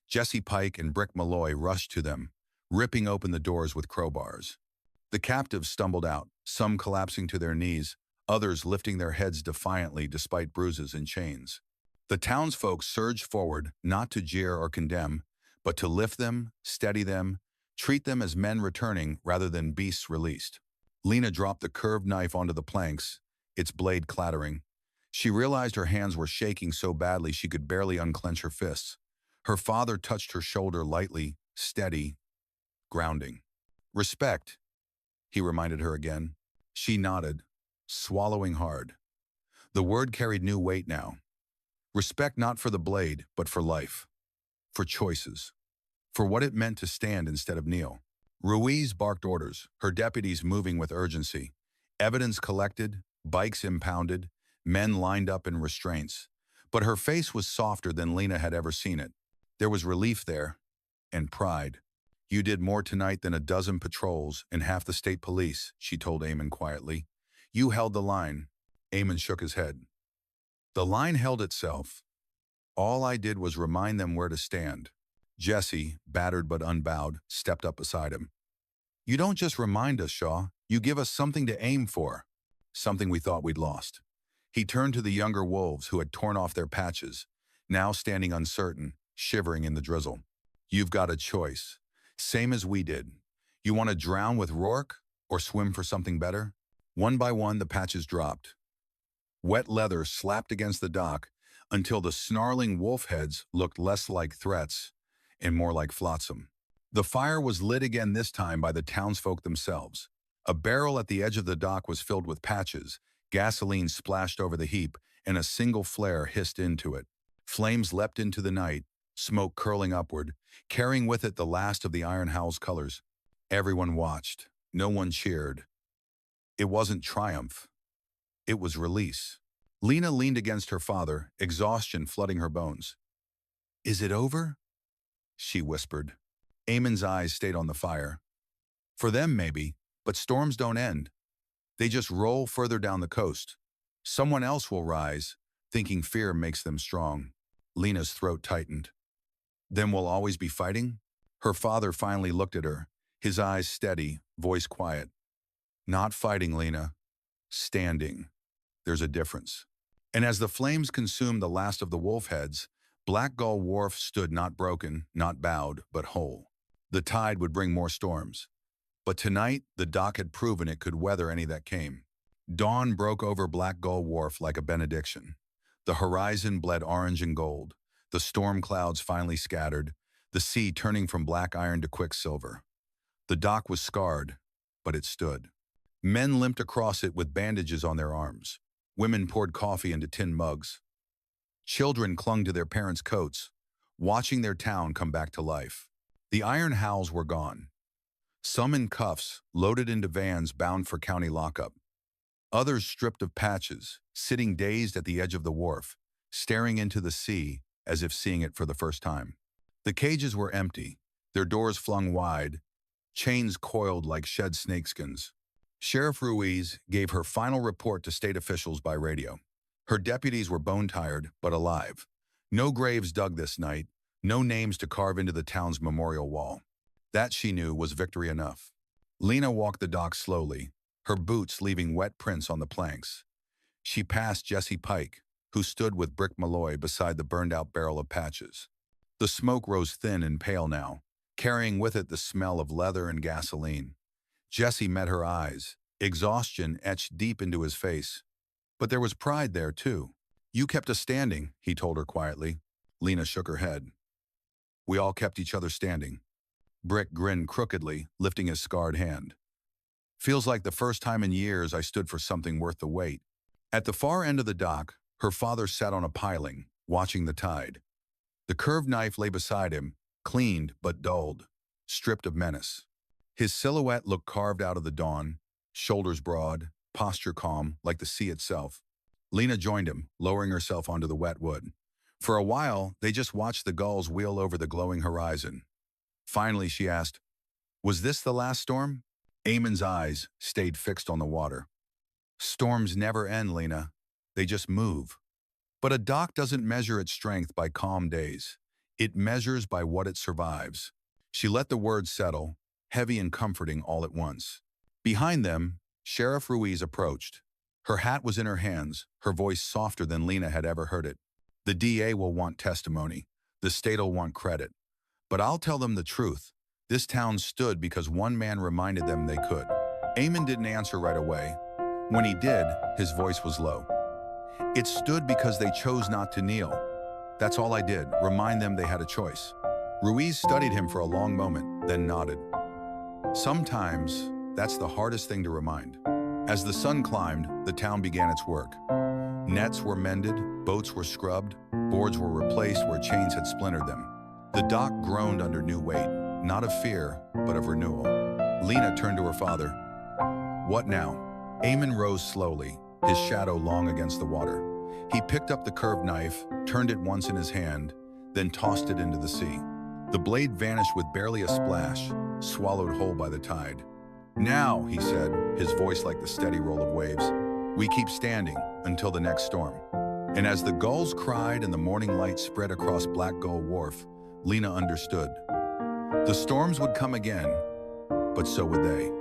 [SPEAKER 1] Jesse Pike and Brick Malloy rushed to them, ripping open the doors with crowbars. The captives stumbled out, some collapsing to their knees, others lifting their heads defiantly despite bruises and chains. The townsfolk surged forward, not to jeer or condemn, but to lift them, steady them, treat them as men returning rather than beasts released. Lena dropped the curved knife onto the planks, its blade clattering. She realized her hands were shaking so badly she could barely unclench her fists. Her father touched her shoulder lightly, steady, grounding. "Respect," he reminded her again. She nodded, swallowing hard. The word carried new weight now. Respect not for the blade, but for life, for choices, for what it meant to stand instead of kneel. Ruiz barked orders, her deputies moving with urgency. Evidence collected, bikes impounded, men lined up in restraints. But her face was softer than Lena had ever seen it. There was relief there, and pride. "You did more tonight than a dozen patrols and half the state police," she told Eamon quietly. "You held the line." Eamon shook his head. "The line held itself. All I did was remind them where to stand." Jesse, battered but unbowed, stepped up beside him. "You don't just remind us, Shaw. You give us something to aim for. Something we thought we'd lost." He turned to the younger wolves who had torn off their patches, now standing uncertain, shivering in the drizzle. "You've got a choice. Same as we did. You want to drown with Rourke or swim for something better?" One by one, the patches dropped. Wet leather slapped against the dock until the snarling wolf heads looked less like threats and more like flotsam. The fire was lit again, this time by the townsfolk themselves. A barrel at the edge of the dock was filled with patches, gasoline splashed over the heap, and a single flare hissed into it. Flames leapt into the night, smoke curling upward, carrying with it the last of the Iron Howl's colors. Everyone watched. No one cheered. It wasn't triumph. It was release. Lena leaned against her father, exhaustion flooding her bones. "Is it over?" she whispered. Eamon's eyes stayed on the fire. "For them, maybe, but storms don't end. They just roll further down the coast. Someone else will rise, thinking fear makes them strong." Lena's throat tightened. "Then we'll always be fighting?" Her father finally looked at her, his eyes steady, voice quiet. "Not fighting, Lena. Standing. There's a difference." And as the flames consumed the last of the wolf heads, Black Gull Wharf stood not broken, not bowed, but whole. The tide would bring more storms. But tonight, the dock had proven it could weather any that came. Dawn broke over Black Gull Wharf like a benediction. The horizon bled orange and gold. The storm clouds finally scattered, the sea turning from black iron to quicksilver. The dock was scarred, but it stood. Men limped across it with bandages on their arms. Women poured coffee into tin mugs. Children clung to their parents' coats, watching their town come back to life. The Iron Howls were gone. Some in cuffs, loaded into vans bound for county lockup. Others stripped of patches, sitting dazed at the edge of the wharf, staring into the sea as if seeing it for the first time. The cages were empty, their doors flung wide, chains coiled like shed snakeskins. Sheriff Ruiz gave her final report to state officials by radio. Her deputies were bone-tired, but alive. No graves dug this night, no names to carve into the town's memorial wall. That, she knew, was victory enough. Lena walked the dock slowly, her boots leaving wet prints on the planks. She passed Jesse Pike, who stood with Brick Malloy beside the burned-out barrel of patches. The smoke rose thin and pale now, carrying with it the smell of leather and gasoline. Jesse met her eyes, exhaustion etched deep into his face. But there was pride there, too. "You kept us standing," he told her quietly. Lena shook her head. "We all kept each other standing." Brick grinned crookedly, lifting his scarred hand. "Feels like the first time in years I stood for something worth the wait." At the far end of the dock, her father sat on a piling, watching the tide. The curved knife lay beside him, cleaned but dulled, stripped of menace. His silhouette looked carved out of the dawn, shoulders broad, posture calm, like the sea itself. Lena joined him, lowering herself onto the wet wood. For a while, they just watched the gulls wheel over the glowing horizon. Finally, she asked, "Was this the last storm?" Eamon's eyes stayed fixed on the water. "Storms never end, Lena. They just move. But a dock doesn't measure its strength by calm days. It measures by what it survives." She let the words settle, heavy and comforting all at once. Behind them, Sheriff Ruiz approached. Her hat was in her hands, her voice softer than Lena had ever heard it. "The DA will want testimony. The state'll want credit. But I'll tell them the truth. This town stood because one man reminded them they could. Eamon didn't answer right away. When he did, his voice was low. It stood because they chose not to kneel. That's all I did, remind them they had a choice. Ruiz studied him for a long moment, then nodded. Sometimes, that's the hardest thing to remind. As the sun climbed, the town began its work. Nets were mended, boats were scrubbed, boards were replaced where chains had splintered them. The dock groaned under new weight, not of fear, but of renewal. Lena turned to her father. What now? Eamon rose slowly, his shadow long against the water. He picked up the curved knife, turned it once in his hand, then tossed it into the sea. The blade vanished with barely a splash, swallowed whole by the tide. Now, he said, his voice like the steady roll of waves, we keep standing until the next storm. And as the gulls cried and the morning light spread across Black Gull Wharf, Lena understood. The storms would come again, but so would they.